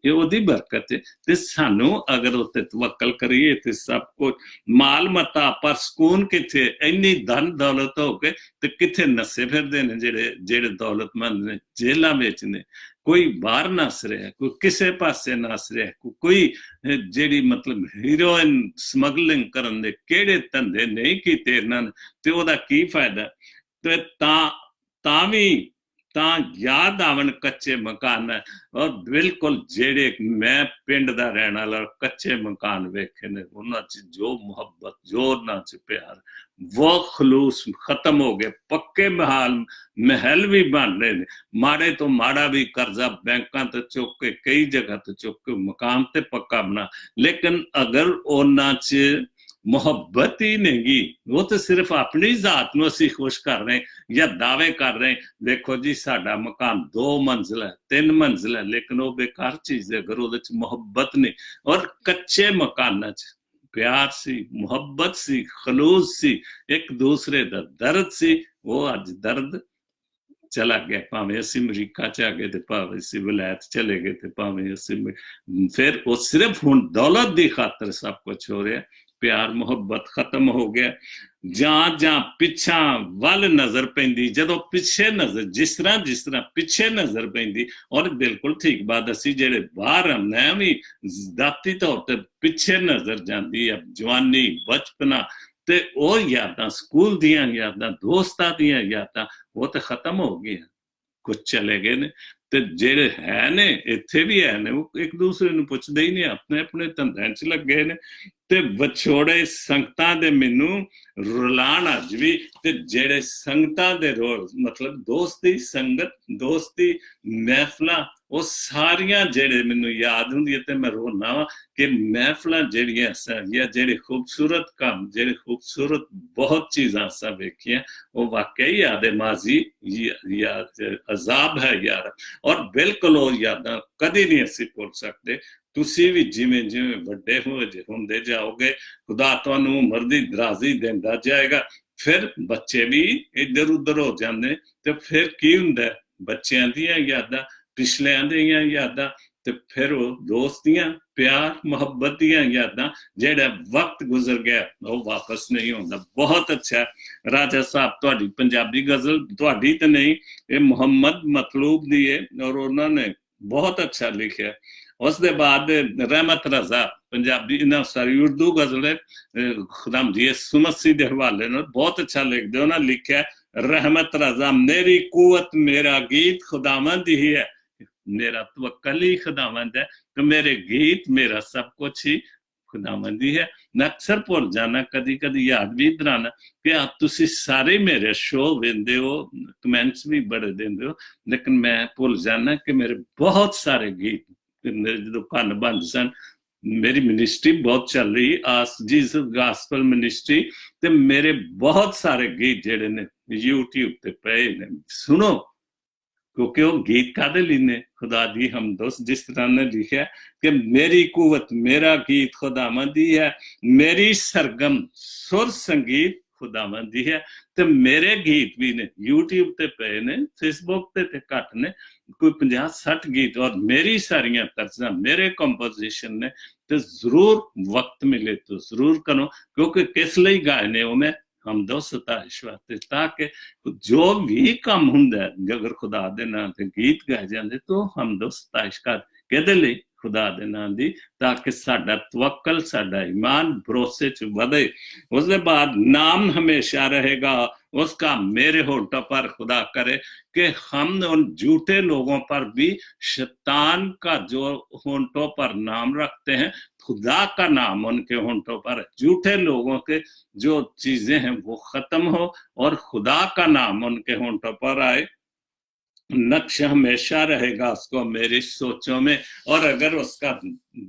ये ओदी बरकत है। ते सानू अगर उत्ते तवक्कल करिए ते सब कुछ, माल मता पर सुकून किथे, इन्नी धन दौलत हो के ते किथे नसे फिरदे ने जेड़े दौलतमंद ने, जेलां विच ने, कोई बाहर नस रहा, कोई किसे पासे नस रहा, कोई जेड़ी मतलब हीरोइन स्मगलिंग करन दे केड़े धंधे नहीं कीते इन्हां ने, ते ओदा की फायदा? ते तां भी याद आवन कच्चे मकान है। और बिल्कुल जेड़े मैं पिंड दा रहने वाला, कच्चे मकान वेखे ने, उन्हां च जो मुहब्बत, जो उन्हां च प्यार, वो खलूस खत्म हो गए। पक्के महल भी बन रहे ने, माड़े तो माड़ा भी कर्जा बैंकां तो चुक के, कई जगह तो चुक के मकान ते पक्का बना, लेकिन अगर उन्हां च मुहब्बत ही नहीं, वो तो सिर्फ अपनी जात नूं असीं खुश कर रहे या दावे कर रहे। देखो जी साडा मकान 2 मंजिल है, 3 मंजिल है, लेकिन वो बेकार चीज है अगर उहदे च मुहब्बत नहीं। और कच्चे मकानां च प्यार सी, मुहब्बत सी, खलूस सी, एक दूसरे दा दर्द सी, वो अज दर्द चला गया। भावें असीं अमरीका च आ गए ते भावें असीं वलैत चले गए ते भावें असीं, फिर वो सिर्फ हुण दौलत दी खातर सब कुछ हो रहा, प्यार मुहब्बत खत्म हो गया। जां पिछा वल नजर पैंदी, जदों पिछे नजर जिस तरह पिछे नजर पैंदी, और बिल्कुल ठीक बात असी जेड़े बाहर आने भी जाती तौर पर पिछे नजर जाती है, जवानी बचपना ते वो यादां स्कूल दियां यादां दोस्तां दियां यादां वो तो खत्म हो गई, कुछ चले गए ने ते जेड़े है ने इत्थे भी है ने वो एक दूसरे ਨੂੰ ਪੁੱਛਦੇ ਹੀ ਨਹੀਂ, ਆਪਣੇ ਆਪਣੇ ਧੰਦਿਆਂ 'ਚ ਲੱਗੇ ਨੇ ਤੇ ਵਿਛੋੜੇ ਸੰਗਤਾਂ ਦੇ ਮੈਨੂੰ ਰੁਲਾਣ ਅੱਜ ਵੀ ਤੇ ਜਿਹੜੇ ਸੰਗਤਾਂ ਦੇ ਰੋਜ਼ ਮਤਲਬ ਦੋਸਤੀ ਸੰਗਤ ਦੋਸਤੀ ਮਹਿਫਲਾਂ ਉਹ ਸਾਰੀਆਂ ਜਿਹੜੇ ਮੈਨੂੰ ਯਾਦ ਹੁੰਦੀ ਤੇ ਮੈਂ ਰੋਣਾ ਵਾ ਕਿ ਮਹਿਫਲਾਂ ਜਿਹੜੀਆਂ ਸਾਰੀਆਂ ਜਿਹੜੇ ਖੂਬਸੂਰਤ ਕੰਮ ਜਿਹੜੇ ਖੂਬਸੂਰਤ ਬਹੁਤ ਚੀਜ਼ਾਂ ਸਾ ਵੇਖੀਆਂ ਉਹ ਵਾਕਈ ਯਾਦ ਹੈ ਮਾਜ਼ੀ ਯਾਦ ਅਜ਼ਾਬ ਹੈ ਯਾਰ ਔਰ ਬਿਲਕੁਲ ਉਹ ਯਾਦਾਂ ਕਦੀ ਨਹੀਂ ਅਸੀਂ ਭੁੱਲ ਸਕਦੇ। ਤੁਸੀਂ ਵੀ ਜਿਵੇਂ ਜਿਵੇਂ ਵੱਡੇ ਹੁੰਦੇ ਜਾਓਗੇ ਖੁਦਾ ਤੁਹਾਨੂੰ ਉਮਰ ਦੀ ਦਰਾਜ਼ੀ ਦਿੰਦਾ ਜਾਏਗਾ, ਫਿਰ ਬੱਚੇ ਵੀ ਇੱਧਰ ਉੱਧਰ ਹੋ ਜਾਂਦੇ ਤੇ ਫਿਰ ਕੀ ਹੁੰਦਾ ਬੱਚਿਆਂ ਦੀਆਂ ਯਾਦਾਂ ਪਿਛਲਿਆਂ ਦੀਆਂ ਯਾਦਾਂ ਤੇ ਫਿਰ ਉਹ ਦੋਸਤੀਆਂ ਪਿਆਰ ਮੁਹੱਬਤ ਦੀਆਂ ਯਾਦਾਂ ਜਿਹੜਾ ਵਕਤ ਗੁਜ਼ਰ ਗਿਆ ਉਹ ਵਾਪਸ ਨਹੀਂ ਹੁੰਦਾ। ਬਹੁਤ ਅੱਛਾ ਰਾਜਾ ਸਾਹਿਬ ਤੁਹਾਡੀ ਪੰਜਾਬੀ ਗਜ਼ਲ ਤੁਹਾਡੀ ਤਾਂ ਨਹੀਂ ਇਹ ਮੁਹੰਮਦ ਮਤਲੂਬ ਦੀ ਹੈ ਔਰ ਉਹਨਾਂ ਨੇ ਬਹੁਤ ਅੱਛਾ ਲਿਖਿਆ। ਉਸ ਦੇ ਬਾਅਦ ਰਹਿਮਤ ਰਜ਼ਾ ਪੰਜਾਬੀ ਨਾ ਸਾਰੀ ਉਰਦੂ ਗਜ਼ਲ ਹੈ ਖੁਦਾਮ ਜੀ ਸੁਮਸੀ ਦੇ ਹਵਾਲੇ ਨਾਲ ਬਹੁਤ ਅੱਛਾ ਲਿਖਦੇ ਉਹਨਾਂ ਲਿਖਿਆ ਰਹਿਮਤ ਰਜ਼ਾ ਮੇਰੀ ਕੂਵਤ ਮੇਰਾ ਗੀਤ ਖੁਦਾਵੰਦ ਹੀ ਹੈ मेरा तवक्कल ही खुदावंद है तो मेरे गीत मेरा सब कुछ ही खुदावंद ही है। मैं अक्सर भुल जाना कदी कदी याद भी दराना कि आप तुसी सारे मेरे शो वेंदे हो कमेंट्स भी बड़े देंदे हो लेकिन मैं भुल जाना कि मेरे बहुत सारे गीत मेरे जो कन्न बंद सन मेरी मिनिस्ट्री बहुत चल रही आस जीसस गॉस्पल मिनिस्ट्री ते मेरे बहुत सारे गीत जेड़े ने यूट्यूब ते पे ने सुनो क्योंकि वो गीत कादे लीने खुदा दी हमदोस्त जिस तरह ने लिखा कि मेरी कुवत मेरा गीत खुदावंदी है मेरी सरगम सुर संगीत खुदावंदी है ते मेरे गीत भी ने यूट्यूब ते पे ने फेसबुक ते घट ने कोई 50-60 गीत और मेरी सारियां तर्जा मेरे कंपोजिशन ने ते जरूर वक्त मिले तो जरूर करो क्योंकि किस लिए गाए ने वो मैं हम सताइश वास्ते ताकि जो भी काम हुंदा अगर खुदा दे नाम ते गीत गाए जाते तो हम सताइश कर कहदे लई खुदा दे नाम दी ताकि साडा तवक्कल साडा ईमान भरोसे च वधे। उसके बाद नाम हमेशा रहेगा उसका मेरे होठों पर खुदा करे कि हम उन झूठे लोगों पर भी शैतान का जो होठों पर नाम रखते हैं खुदा का नाम उनके होठों पर झूठे लोगों के जो चीजें हैं वो खत्म हो और खुदा का नाम उनके होठों पर आए। नक्श हमेशा रहेगा उसको मेरी सोचों में और अगर उसका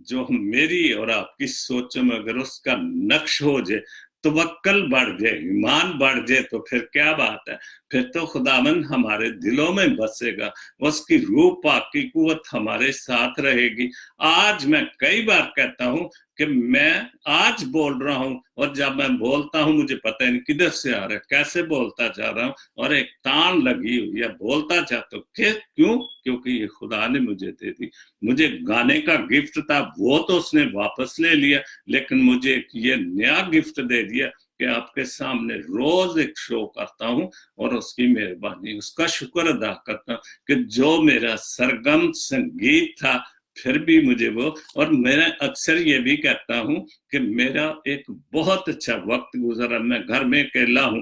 जो मेरी और आपकी सोचों में अगर उसका नक्श हो जाए तवक्कल बढ़ जाए ईमान बढ़ जाए तो फिर क्या बात है फिर तो खुदावंद हमारे दिलों में बसेगा उसकी रूह पाक की कुव्वत हमारे साथ रहेगी। आज मैं कई बार कहता हूं कि मैं आज बोल रहा हूं और जब मैं बोलता हूं मुझे पता नहीं किधर से आ रहा है कैसे बोलता जा रहा हूं और एक तान लगी हुई है बोलता जाता हूं क्यों क्योंकि ये खुदा ने मुझे दे दी। मुझे गाने का गिफ्ट था वो तो उसने वापस ले लिया लेकिन मुझे ये नया गिफ्ट दे दिया कि आपके सामने रोज एक शो करता हूं और उसकी मेहरबानी उसका शुक्र अदा करता हूं कि जो मेरा सरगम संगीत था फिर भी मुझे वो और मैं अक्सर ये भी कहता हूं कि मेरा एक बहुत अच्छा वक्त गुजरा। मैं घर में अकेला हूं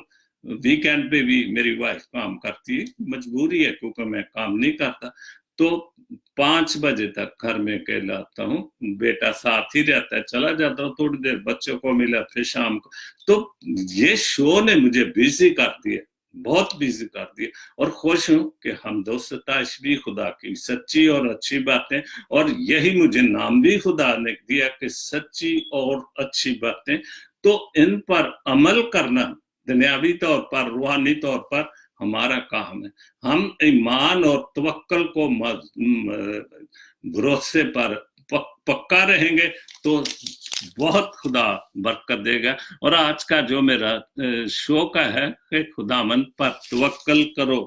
वीकेंड पे भी मेरी वाइफ काम करती है मजबूरी है क्योंकि मैं काम नहीं करता तो 5 बजे तक घर में अकेला आता हूँ बेटा साथ ही रहता है चला जाता हूँ थोड़ी देर बच्चों को मिला फिर शाम को तो ये शो ने मुझे बिजी कर दिया बहुत बिजी कर दिया और खुश हूं कि हम सताइश भी खुदा की सच्ची और अच्छी बातें और यही मुझे नाम भी खुदा ने दिया कि सच्ची और अच्छी बातें तो इन पर अमल करना दुनियावी तौर पर रूहानी तौर पर हमारा काम है। हम ईमान और तवक्कल को भरोसे पर पक्का रहेंगे तो बहुत खुदा बरकत देगा। और आज का जो मेरा शो का है कि खुदावंद पर तवक्कल करो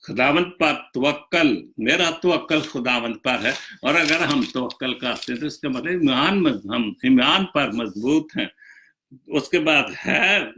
खुदावंद पर तवक्कल मेरा तवक्कल खुदावंद पर है और अगर हम तवक्कल करते हैं तो इसका मतलब हम ईमान पर मजबूत हैं। उसके बाद है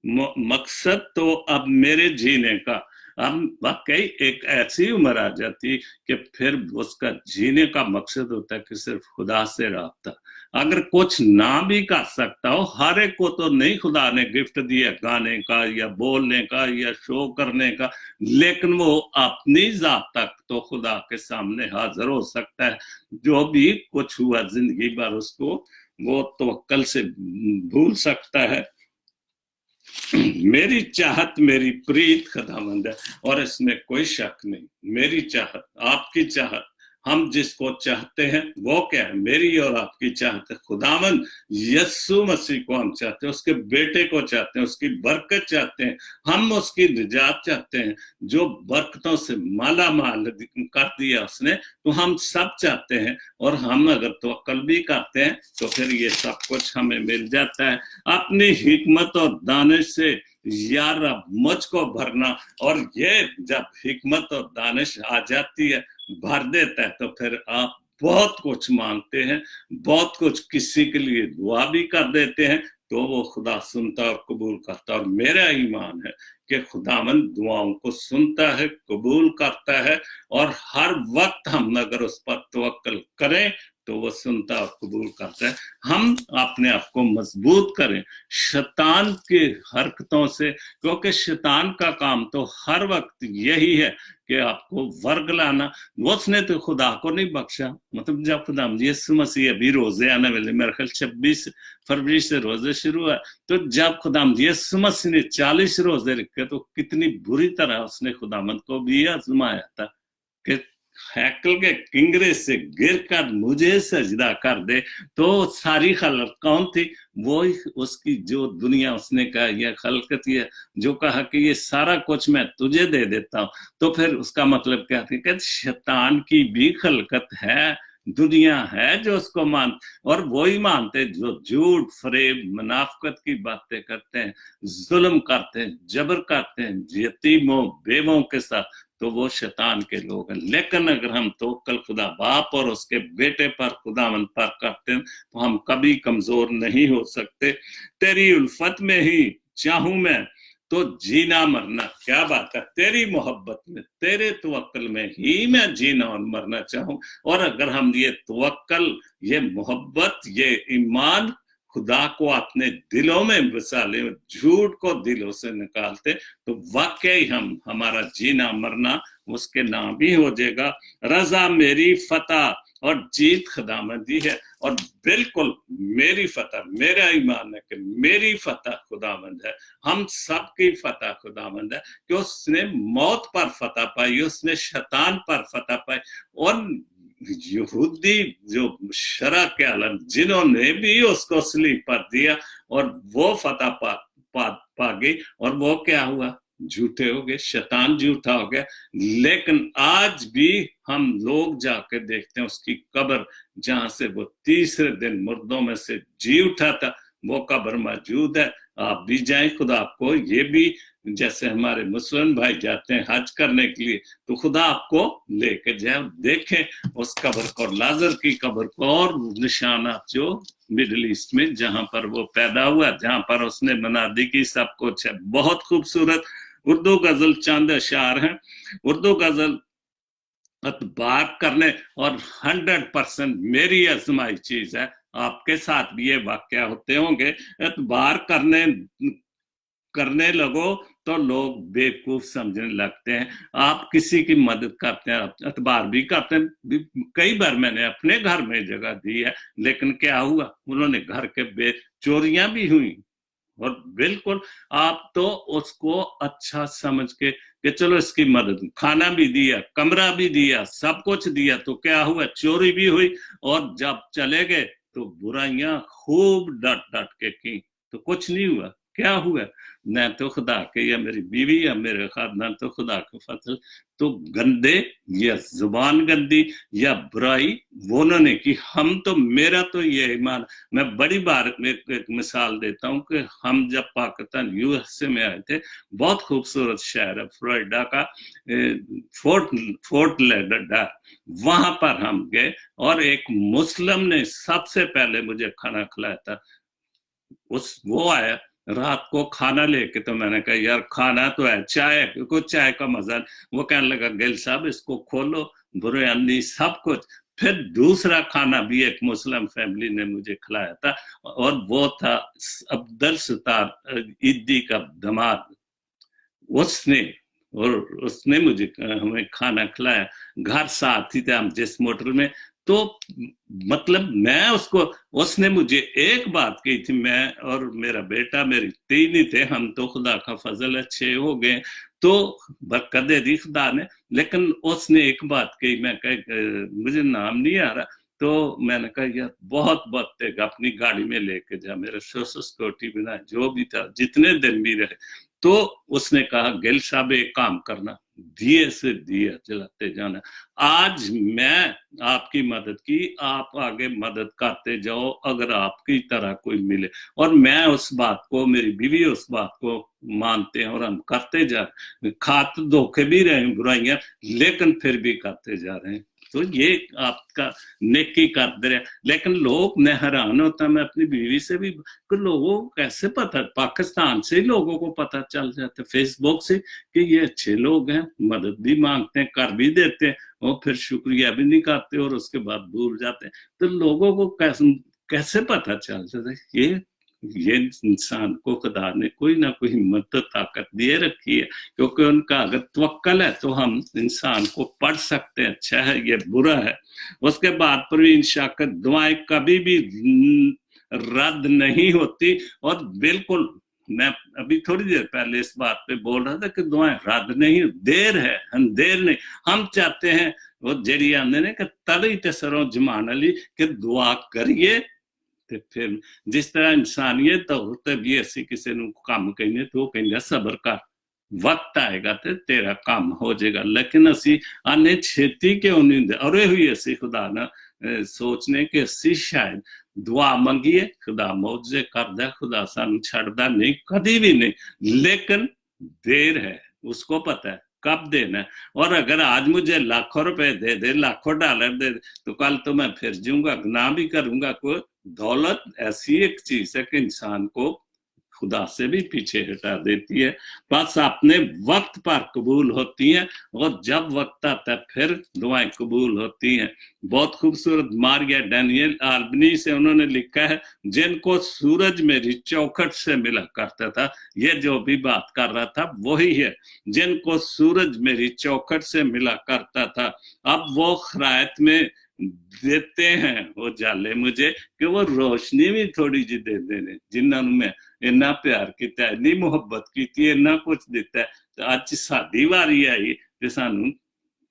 मकसद तो अब मेरे जीने का अब वाकई एक ऐसी उम्र आ जाती कि फिर उसका जीने का मकसद होता है कि सिर्फ खुदा से राब्ता। अगर कुछ ना भी कर सकता हो, हर एक को तो नहीं खुदा ने गिफ्ट दिया गाने का या बोलने का या शो करने का, लेकिन वो अपनी जात तक तो खुदा के सामने हाजिर हो सकता है। जो भी कुछ हुआ जिंदगी भर उसको वो तवक्कल से भूल सकता है। मेरी चाहत मेरी प्रीत खुदावंद है, और इसमें कोई शक नहीं। मेरी चाहत, आपकी चाहत, हम जिसको चाहते हैं वो क्या है? मेरी और आपकी चाहत है खुदावंद यीशु मसीह को हम चाहते हैं, उसके बेटे को चाहते हैं, उसकी बरकत चाहते हैं, हम उसकी निजात चाहते हैं। जो बरकतों से माला माल कर दिया उसने, तो हम सब चाहते हैं। और हम अगर तवक्कल भी करते हैं तो फिर ये सब कुछ हमें मिल जाता है। अपनी हिकमत और दानिश से यार रब मुझको भरना, और ये जब हिकमत और दानिश आ जाती है, भर देता है, तो फिर आप बहुत कुछ मांगते हैं, बहुत कुछ किसी के लिए दुआ भी कर देते हैं, तो वो खुदा सुनता और कबूल करता। और मेरा ईमान है कि खुदावंद दुआओं को सुनता है, कबूल करता है, और हर वक्त हम अगर उस पर तवक्कल करें तो वो सुनता और कबूल करता है। हम अपने आप को मजबूत करें शैतान की हरकतों से, क्योंकि शैतान का काम तो हर वक्त यही है कि आपको वर्ग लाना। उसने तो खुदा को नहीं बख्शा। मतलब जब खुदा यीशु मसीह अभी रोजे आने वाले, मेरे ख्याल 26 फरवरी से रोजे शुरू हुआ, तो जब खुदा यीशु मसीह ने 40 रोजे रखे, तो कितनी बुरी तरह उसने खुदामंद को भी आजमाया था कि हैकल के किंगरे से गिरकर मुझे सजदा कर दे। तो सारी खलक कौन थी? वो उसकी जो दुनिया, उसने कहा यह खलकत है, जो कहा कि ये सारा कुछ मैं तुझे दे देता हूं। तो फिर उसका मतलब क्या थी कि शैतान की भी खलकत है, दुनिया है जो उसको मान, और वही मानते जो झूठ फरेब मुनाफकत की बातें करते हैं, जुल्म करते हैं, जबर करते हैं यतीमों बेवों के साथ, तो वो शैतान के लोग हैं। लेकिन अगर हम तवक्कल खुदा बाप और उसके बेटे पर, खुदावंद पर करते हैं, तो हम कभी कमजोर नहीं हो सकते। तेरी उल्फत में ही चाहूं मैं तो जीना मरना। क्या बात है! तेरी मोहब्बत में, तेरे तवक्कल में ही मैं जीना और मरना चाहूं। और अगर हम ये तवक्कल, ये मोहब्बत, ये ईमान खुदा को अपने दिलों में बसा ले, झूठ को दिलों से निकालते, तो वाकई हम, हमारा जीना मरना उसके नाम भी हो जाएगा। रजा मेरी फतह और जीत खुदामंदी है। और बिल्कुल मेरी फतह, मेरा ईमान है कि मेरी फतह खुदामंद है, हम सबकी फतह खुदामंद है, कि उसने मौत पर फतह पाई, उसने शैतान पर फतह पाई। और यहूदी जो शरा के आलम, जिन्होंने भी उसको सलीब पर दिया, और वो फतह पा गई, और वो क्या हुआ? झूठे हो गए, शैतान झूठा हो गया। लेकिन आज भी हम लोग जाके देखते हैं उसकी कब्र, जहां से वो तीसरे दिन मुर्दों में से जी उठा था, वो कब्र मौजूद है। आप भी जाएं, खुदा आपको ये भी, जैसे हमारे मुस्लिम भाई जाते हैं हज करने के लिए, तो खुदा आपको लेके जाए, देखें उस कब्र को, लाजर की कब्र को, और निशानात जो मिडिल ईस्ट में जहां पर वो पैदा हुआ, जहां पर उसने मनादी की, सब कुछ है। बहुत खूबसूरत उर्दू गजल, चंद अशार हैं। उर्दू गजल बात करने, और 100% मेरी आजमाई चीज है, आपके साथ भी ये वाक्य होते होंगे। एतबार करने लगो तो लोग बेवकूफ समझने लगते हैं। आप किसी की मदद करते हैं, एतबार भी करते हैं। कई बार मैंने अपने घर में जगह दी है, लेकिन क्या हुआ? उन्होंने घर के चोरियां भी हुई। और बिल्कुल आप तो उसको अच्छा समझ के कि चलो इसकी मदद, खाना भी दिया, कमरा भी दिया, सब कुछ दिया, तो क्या हुआ? चोरी भी हुई। और जब चले गए तो बुराइयां खूब डट डट के की, तो कुछ नहीं हुआ। क्या हुआ? न तो खुदा के, या मेरी बीवी या मेरे खानदान, तो खुदा के फजल, तो गंदे या जुबान गंदी या बुराई वो उन्होंने की। हम तो, मेरा तो ये ईमान, मैं बड़ी बार एक मिसाल देता हूँ कि हम जब पाकिस्तान यूएसए में आए थे, बहुत खूबसूरत शहर है फ्लोरिडा का, फोर्ट लेडरडेल, वहां पर हम गए, और एक मुस्लिम ने सबसे पहले मुझे खाना खिलाया था। वो आया, रात को खाना लेके, तो मैंने कहा यार खाना तो है, चाय को चाय का मजा। वो कहने लगा गिल साहब इसको खोलो, बिरयानी सब कुछ। फिर दूसरा खाना भी एक मुस्लिम फैमिली ने मुझे खिलाया था, और वो था अब्दुल सत्तार ईदी का दामाद, उसने, और उसने मुझे हमें खाना खिलाया। घर साथ ही थे हम जिस मोटर में। तो मतलब मैं उसको, उसने मुझे एक बात कही थी, मैं और मेरा बेटा, मेरी तीन ही थे हम, तो खुदा का फजल अच्छे हो गए, तो बरकत दे दी खुदा ने। लेकिन उसने एक बात कही, मैं कह मुझे नाम नहीं आ रहा, तो मैंने कहा यार बहुत बहुत अपनी गाड़ी में लेके जा, मेरा सोशल सिक्योरिटी बिना जो भी था, जितने दिन भी रहे। तो उसने कहा गिल साहब एक काम करना, दिए से दिया जलाते जाना। आज मैं आपकी मदद की, आप आगे मदद करते जाओ अगर आपकी तरह कोई मिले। और मैं उस बात को, मेरी बीवी उस बात को मानते हैं और हम करते जा रहे हैं। खाते धोखे भी रहे हैं बुराइयां, लेकिन फिर भी करते जा रहे हैं। तो ये आपका नेकी कर रहे। लेकिन लोग, मैं हैरान होता, मैं अपनी बीवी से भी, कि लोगों को कैसे पता, पाकिस्तान से लोगों को पता चल जाता है फेसबुक से कि ये अच्छे लोग हैं, मदद भी मांगते हैं, कर भी देते हैं, और फिर शुक्रिया भी नहीं करते और उसके बाद भूल जाते हैं। तो लोगों को कैसे कैसे पता चल जाता है? ये इंसान को खुदा ने कोई ना कोई हिम्मत तो ताकत दिए रखी है, क्योंकि उनका अगर तवक्कल है तो हम इंसान को पढ़ सकते हैं, अच्छा है ये बुरा है। उसके बाद परवीन शाकर, दुआएं कभी भी रद्द नहीं होती। और बिल्कुल, मैं अभी थोड़ी देर पहले इस बात पे बोल रहा था कि दुआएं रद्द नहीं, देर है, हम देर नहीं। हम चाहते हैं वो जेडी आंदे ने कि तली ते सरों जमान अली, कि दुआ करिए ਤੇ ਫਿਰ ਜਿਸ ਤਰ੍ਹਾਂ ਇਨਸਾਨੀਅਤ ਤੌਰ ਤੇ ਵੀ ਅਸੀਂ ਕਿਸੇ ਨੂੰ ਕੰਮ ਕਹਿੰਦੇ ਤੇ ਉਹ ਕਹਿੰਦਾ ਸਬਰ ਕਰ, वक्त आएगा तो तेरा काम हो जाएगा। लेकिन असी आने छेती क्यों नहीं दे, और हुई असी खुदा ना सोचने कि असी शायद दुआ मंगीए, खुदा मौजे करदा, खुदा सानू छड़दा नहीं, कभी भी नहीं। लेकिन देर है, उसको पता है कब देना है। और अगर आज मुझे लाखों रुपए दे दे, लाखों डॉलर दे दे, तो कल तो मैं फिर जाऊंगा, गुनाह भी करूंगा। कोई दौलत ऐसी एक चीज है कि इंसान को खुदा से भी पीछे हटा देती है, बस अपने वक्त पर कबूल होती हैं, और जब वक्त आता है फिर दुआएं कबूल होती हैं। बहुत खूबसूरत मारिया डैनियल आल्बनी से उन्होंने लिखा है, जिनको सूरज मेरी चौखट से मिला करता था, ये जो भी बात कर रहा था वही है, जिनको सूरज मेरी चौखट से मिला करता था, अब वो खरायत में देते हैं वो जाले मुझे, कि वो रोशनी भी थोड़ी जी दे देने, जिन्होंने मैं इन्ना प्यार किया, इन्नी मुहब्बत की, इन्ना कुछ दिता है। तो अज साडी वारी आई ते सानू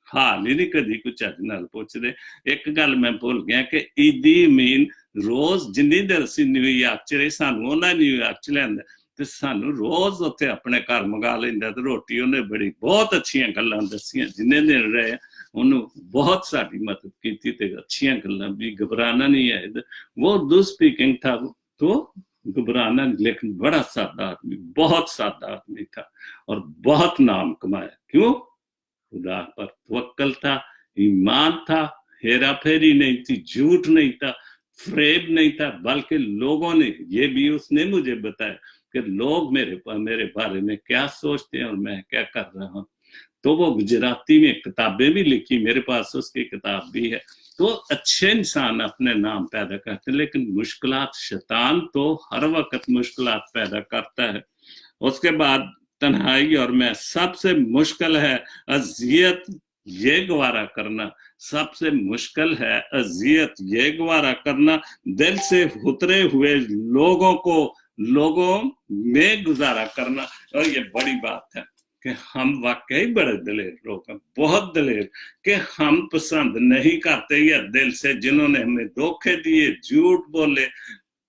हाल ही नहीं कदी कुछ अज नाल पुछदे। एक गल मैं भुल गया कि ईदी अमीन रोज जिन्नी देर असीं न्यूयॉर्क च रहे, सानू उन्हें न्यूयॉर्क च लिआंदा ते सानू रोज उत्थे अपने घर मंगा लैंदा, ते रोटी उन्हें बड़ी बहुत अच्छियां गल्लां दसियां। जिन्ने दिन रहे उन्होंने बहुत सारी मदद की थी, ते अच्छियां गल्लां भी, घबराना नहीं है। वो उर्दू स्पीकिंग था, तो घबराना, लेकिन बड़ा सादा आदमी, बहुत सादा आदमी था, और बहुत नाम कमाया। क्यों? खुदा पर तवक्कल था, ईमान था, हेरा फेरी नहीं थी, झूठ नहीं था, फ्रेब नहीं था, बल्कि लोगों ने, ये भी उसने मुझे बताया कि लोग मेरे बारे में क्या सोचते हैं और मैं क्या कर रहा हूं। तो वो गुजराती में किताबें भी लिखी, मेरे पास उसकी किताब भी है। तो अच्छे इंसान अपने नाम पैदा करते हैं, लेकिन मुश्किलात, शैतान तो हर वक्त मुश्किलात पैदा करता है। उसके बाद तन्हाई और मैं, सबसे मुश्किल है अजियत ये गवारा करना, सबसे मुश्किल है अजियत ये गवारा करना, दिल से उतरे हुए लोगों में गुजारा करना। और ये बड़ी बात है कि हम वाकई बड़े दलेर लोग हैं, बहुत दलेर, कि हम पसंद नहीं करते या दिल से जिन्होंने हमें धोखे दिए, झूठ बोले,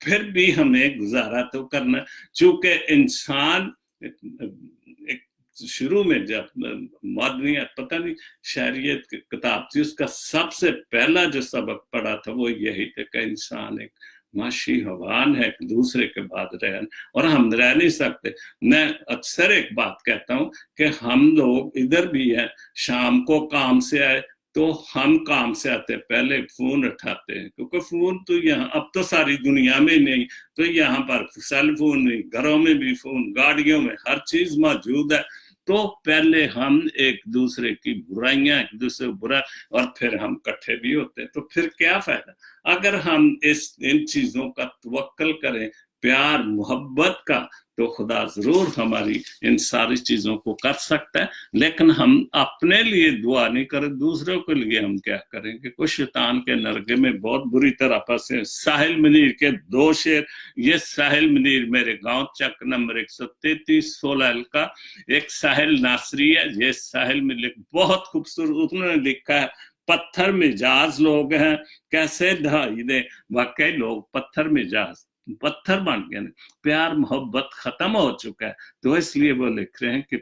फिर भी हमें गुजारा तो करना। चूंकि इंसान एक शुरू में जब मॉडर्नियत, पता नहीं शहरियत की किताब थी, उसका सबसे पहला जो सबक पढ़ा था वो यही था कि इंसान एक माशी हवान है, एक दूसरे के बाद रहन, और हम रह नहीं सकते। मैं अक्सर एक बात कहता हूं कि हम लोग इधर भी हैं, शाम को काम से आए, तो हम काम से आते पहले फोन उठाते हैं, क्योंकि फोन तो यहाँ अब तो सारी दुनिया में नहीं, तो यहाँ पर सेल फोन नहीं, घरों में भी फोन, गाड़ियों में हर चीज मौजूद है। तो पहले हम एक दूसरे की बुराइयां, एक दूसरे बुरा, और फिर हम इकट्ठे भी होते हैं, तो फिर क्या फायदा। अगर हम इन चीजों का तवक्कल करें, प्यार मोहब्बत का, तो खुदा जरूर हमारी इन सारी चीजों को कर सकता है। लेकिन हम अपने लिए दुआ नहीं करें, दूसरों के लिए हम क्या करेंगे। कुछ शैतान के नरगे में बहुत बुरी तरह फंसे। साहिल मुनीर के 2 शेर, ये साहिल मुनीर मेरे गांव चक नंबर 133 सोलह का एक साहिल नासरी है। ये साहिल मुनीर बहुत खूबसूरत उन्होंने लिखा है, पत्थर मिजाज लोग हैं कैसे दहाई दे। वाकई लोग पत्थर मिजाज, पत्थर बन गए, प्यार मोहब्बत खत्म हो चुका है। तो इसलिए वो लिख रहे हैं कि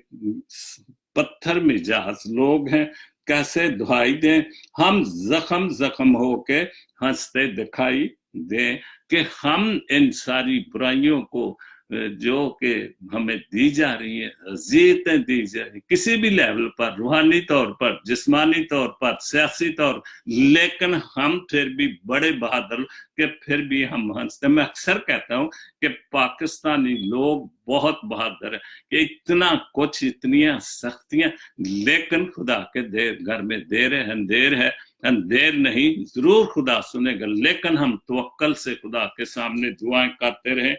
पत्थर मिजाज लोग हैं कैसे दुहाई दें, हम जख्म जख्म होके हंसते दिखाई दें। कि हम इन सारी बुराइयों को जो कि हमें दी जा रही है, अज़ियतें दी जा रही, किसी भी लेवल पर, रूहानी तौर पर, जिस्मानी तौर पर, सियासी तौर, लेकिन हम फिर भी बड़े बहादुर के फिर भी हम हंसते। मैं अक्सर कहता हूं कि पाकिस्तानी लोग बहुत बहादुर है कि इतना कुछ, इतनी सख्तियां, लेकिन खुदा के घर में देर है, अंधेर है, अंधेर नहीं, जरूर खुदा सुनेगा। लेकिन हम तवक्कल से खुदा के सामने दुआएं करते रहे।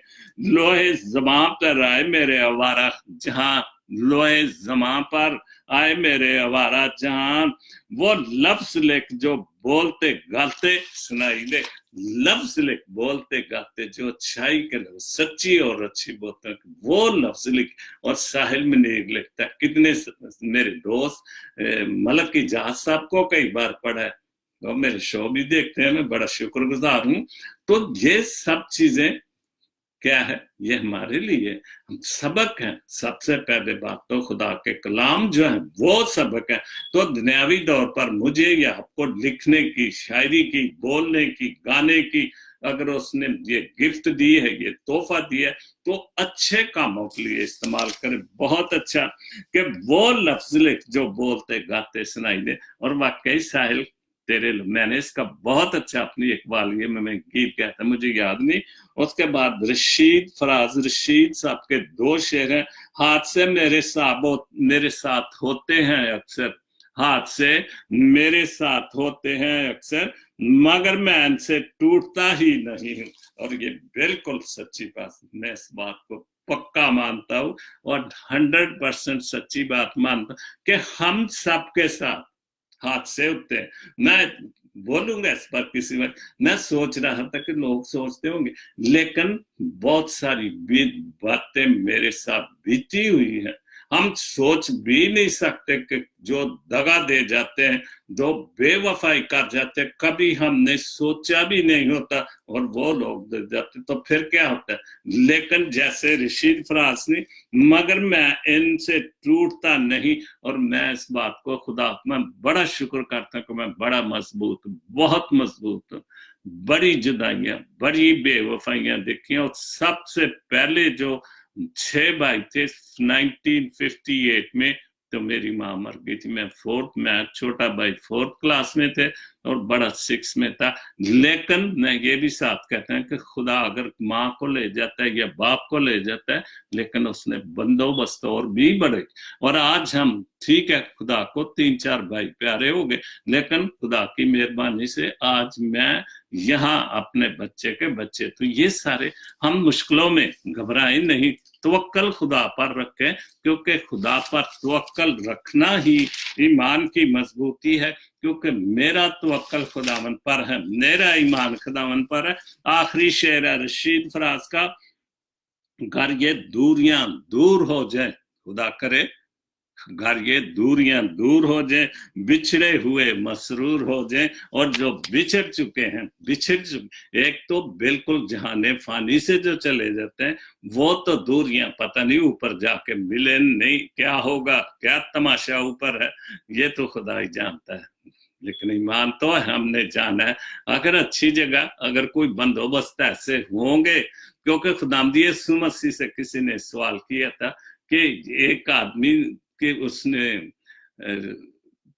लोहे ज़बां पर आए मेरे आवारा जहां, लोहे ज़बां पर आए मेरे आवारा जहां, वो लफ्ज लिख जो बोलते गाते सुनाई दे। लफ्ज लिख बोलते गाते जो अच्छाई के लफ्ज, सच्ची और अच्छी बोलते हैं, वो लफ्ज लिख। और साहिल मुनीर लिखता है, कितने मेरे दोस्त मलक इजाज साहब को कई बार पढ़ा है, और मेरे शो भी देखते हैं, मैं बड़ा शुक्रगुजार हूं। तो ये सब चीजें क्या है, ये हमारे लिए सबक है। सबसे पहले बात तो खुदा के कलाम जो है वो सबक है। तो दुनियावी तौर पर मुझे या आपको लिखने की, शायरी की, बोलने की, गाने की अगर उसने ये गिफ्ट दी है, ये तोहफा दिया है, तो अच्छे कामों के लिए इस्तेमाल करें। बहुत अच्छा कि वो लफ्ज लिख जो बोलते गाते सुनाई दे। और वाकई साहिल तेरे, मैंने इसका बहुत अच्छा अपनी एक वालिये में मैं गीत कहता, मुझे याद नहीं। उसके बाद रशीद फराज रशीद साहब के 2 शेर हैं, हादसे मेरे साथ होते हैं अक्सर, हादसे मेरे साथ होते हैं अक्सर, मगर मैं इनसे टूटता ही नहीं हूं। और ये बिल्कुल सच्ची बात, मैं इस बात को पक्का मानता हूं और 100% सच्ची बात मानता हूं कि हम सबके साथ हादसे होते हैं। मैं बोलूंगा इस पर किसी वक्त, मैं सोच रहा था कि लोग सोचते होंगे, लेकिन बहुत सारी बातें मेरे साथ बीती हुई हैं। हम सोच भी नहीं सकते कि जो दगा दे जाते हैं, जो बेवफाई कर जाते हैं, कभी हमने सोचा भी नहीं होता, और वो लोग दे जाते, तो फिर क्या होता है। लेकिन जैसे रशीद फराज ने, मगर मैं इनसे टूटता नहीं। और मैं इस बात को खुदा मैं बड़ा शुक्र करता हूं कि मैं बड़ा मजबूत, बहुत मजबूत, बड़ी जुदाइयां, बड़ी बेवफाइयां देखी। और सबसे पहले जो 6 भाई थे 1958 में, तो मेरी माँ मर गई थी। मैं छोटा भाई 4th क्लास में थे और बड़ा 6 में था। लेकिन मैं ये भी साथ कहता हूं कि खुदा अगर माँ को ले जाता है या बाप को ले जाता है, लेकिन उसने बंदोबस्त और भी बड़े। और आज हम ठीक है, खुदा को 3-4 भाई प्यारे हो गए, लेकिन खुदा की मेहरबानी से आज मैं यहाँ अपने बच्चे के बच्चे, तो ये सारे हम मुश्किलों में घबराए नहीं, तवक्कल खुदा पर रखें, क्योंकि खुदा पर तवक्कल रखना ही ईमान की मजबूती है। क्योंकि मेरा तवक्कल खुदावन पर है, मेरा ईमान खुदावन पर है। आखिरी शेर है रशीद फराज का, घर ये दूरियां दूर हो जाए, खुदा करे घर ये दूरियां दूर हो जाए, बिछड़े हुए मसरूर हो जाए, और जो बिछड़ चुके हैं, एक तो बिल्कुल जहाने फानी से जो चले जाते हैं, वो तो दूरियां पता नहीं ऊपर जाके मिले नहीं, क्या होगा, क्या तमाशा ऊपर है, ये तो खुदा ही जानता है। लेकिन ईमान तो है, हमने जाना है। अगर अच्छी जगह, अगर कोई बंदोबस्त ऐसे होंगे, क्योंकि खुदामदी यीशु मसीह से किसी ने सवाल किया था कि एक आदमी कि उसने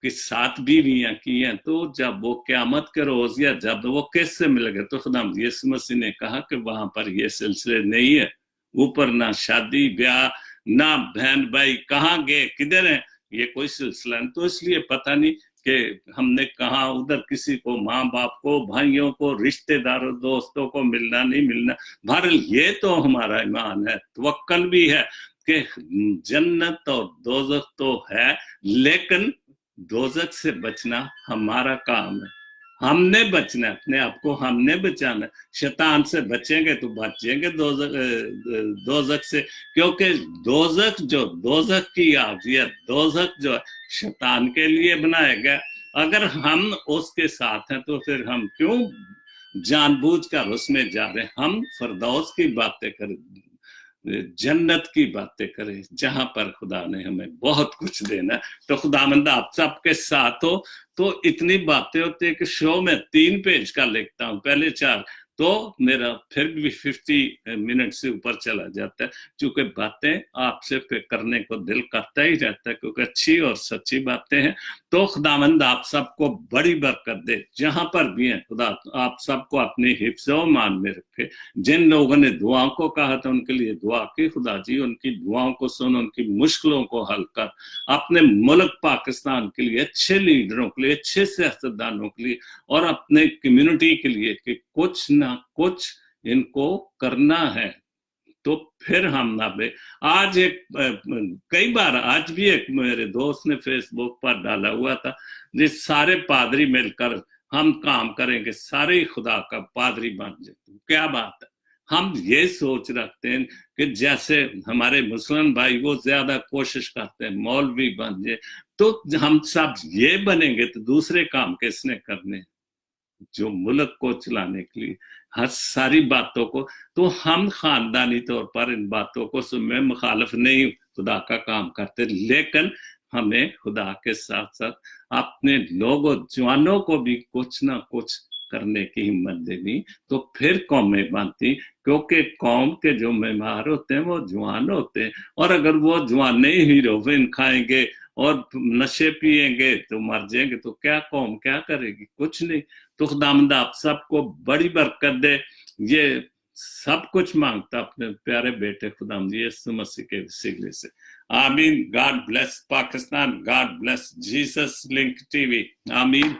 कि 7 बीवियां की हैं, तो जब वो क़यामत के रोज या जब वो किससे मिल गए, तो खुदा यीशु मसीह ने कहा कि वहां पर ये सिलसिले नहीं है, ऊपर ना शादी ब्याह ना बहन भाई कहाँ गए किधर है, ये कोई सिलसिला नहीं। तो इसलिए पता नहीं कि हमने कहा उधर किसी को, माँ बाप को, भाइयों को, रिश्तेदारों दोस्तों को मिलना नहीं मिलना। बहरहाल ये तो हमारा ईमान है, तवक्कल भी है कि जन्नत और दोजख तो है, लेकिन दोजख से बचना हमारा काम है। हमने बचना, अपने आप को हमने बचाना। शैतान से बचेंगे तो बचेंगे दोजख से, क्योंकि दोजख की आग या दोजख जो है शैतान के लिए बनाया गया। अगर हम उसके साथ हैं तो फिर हम क्यों जानबूझकर उसमें जा रहे हैं? हम फिरदौस की बातें करें, जन्नत की बातें करें, जहां पर खुदा ने हमें बहुत कुछ देना। तो खुदावंद आप सबके साथ हो। तो इतनी बातें होती है कि शो में 3 पेज का लिखता हूँ, पहले 4, तो मेरा फिर भी 50 मिनट से ऊपर चला जाता है, क्योंकि बातें आपसे करने को दिल करता ही रहता है, क्योंकि अच्छी और सच्ची बातें हैं। तो खुदावंद आप सबको बड़ी बरकत दे, जहां पर भी हैं खुदा आप सबको अपने हिफ्ज़ो मान में रखे। जिन लोगों ने दुआओं को कहा था उनके लिए दुआ की, खुदा जी उनकी दुआओं को सुन, उनकी मुश्किलों को हल कर। अपने मुल्क पाकिस्तान के लिए, अच्छे लीडरों के लिए, अच्छे सियासतदानों के लिए और अपने कम्युनिटी के लिए कि कुछ ना कुछ इनको करना है, तो फिर हम ना बे। आज कई बार आज भी एक मेरे दोस्त ने फेसबुक पर डाला हुआ था, जिस सारे पादरी मिलकर हम काम करेंगे, सारे खुदा का पादरी बन जाए। क्या बात है, हम ये सोच रखते हैं कि जैसे हमारे मुसलमान भाई वो ज्यादा कोशिश करते हैं मौलवी बन जाए, तो हम सब ये बनेंगे तो दूसरे काम किसने करने, जो मुल्क को चलाने के लिए हर सारी बातों को। तो हम खानदानी तौर पर इन बातों को मैं मुखालिफ नहीं, खुदा का काम करते, लेकिन हमें खुदा के साथ साथ अपने लोगों जवानों को भी कुछ ना कुछ करने की हिम्मत देनी, तो फिर कौमें बनती। क्योंकि कौम के जो मेहमान होते हैं वो जवान होते हैं, और अगर वो जवान नहीं हीरोइन खाएंगे और नशे पिएंगे तो मर जाएंगे, तो क्या कौम क्या करेगी? कुछ नहीं। तो खुदावंद आप सबको बड़ी बरकत दे। ये सब कुछ मांगता अपने प्यारे बेटे खुदावंद यीशु मसीह के वसीले से, आमीन। God bless Pakistan, God bless Jesus link TV, आमीन।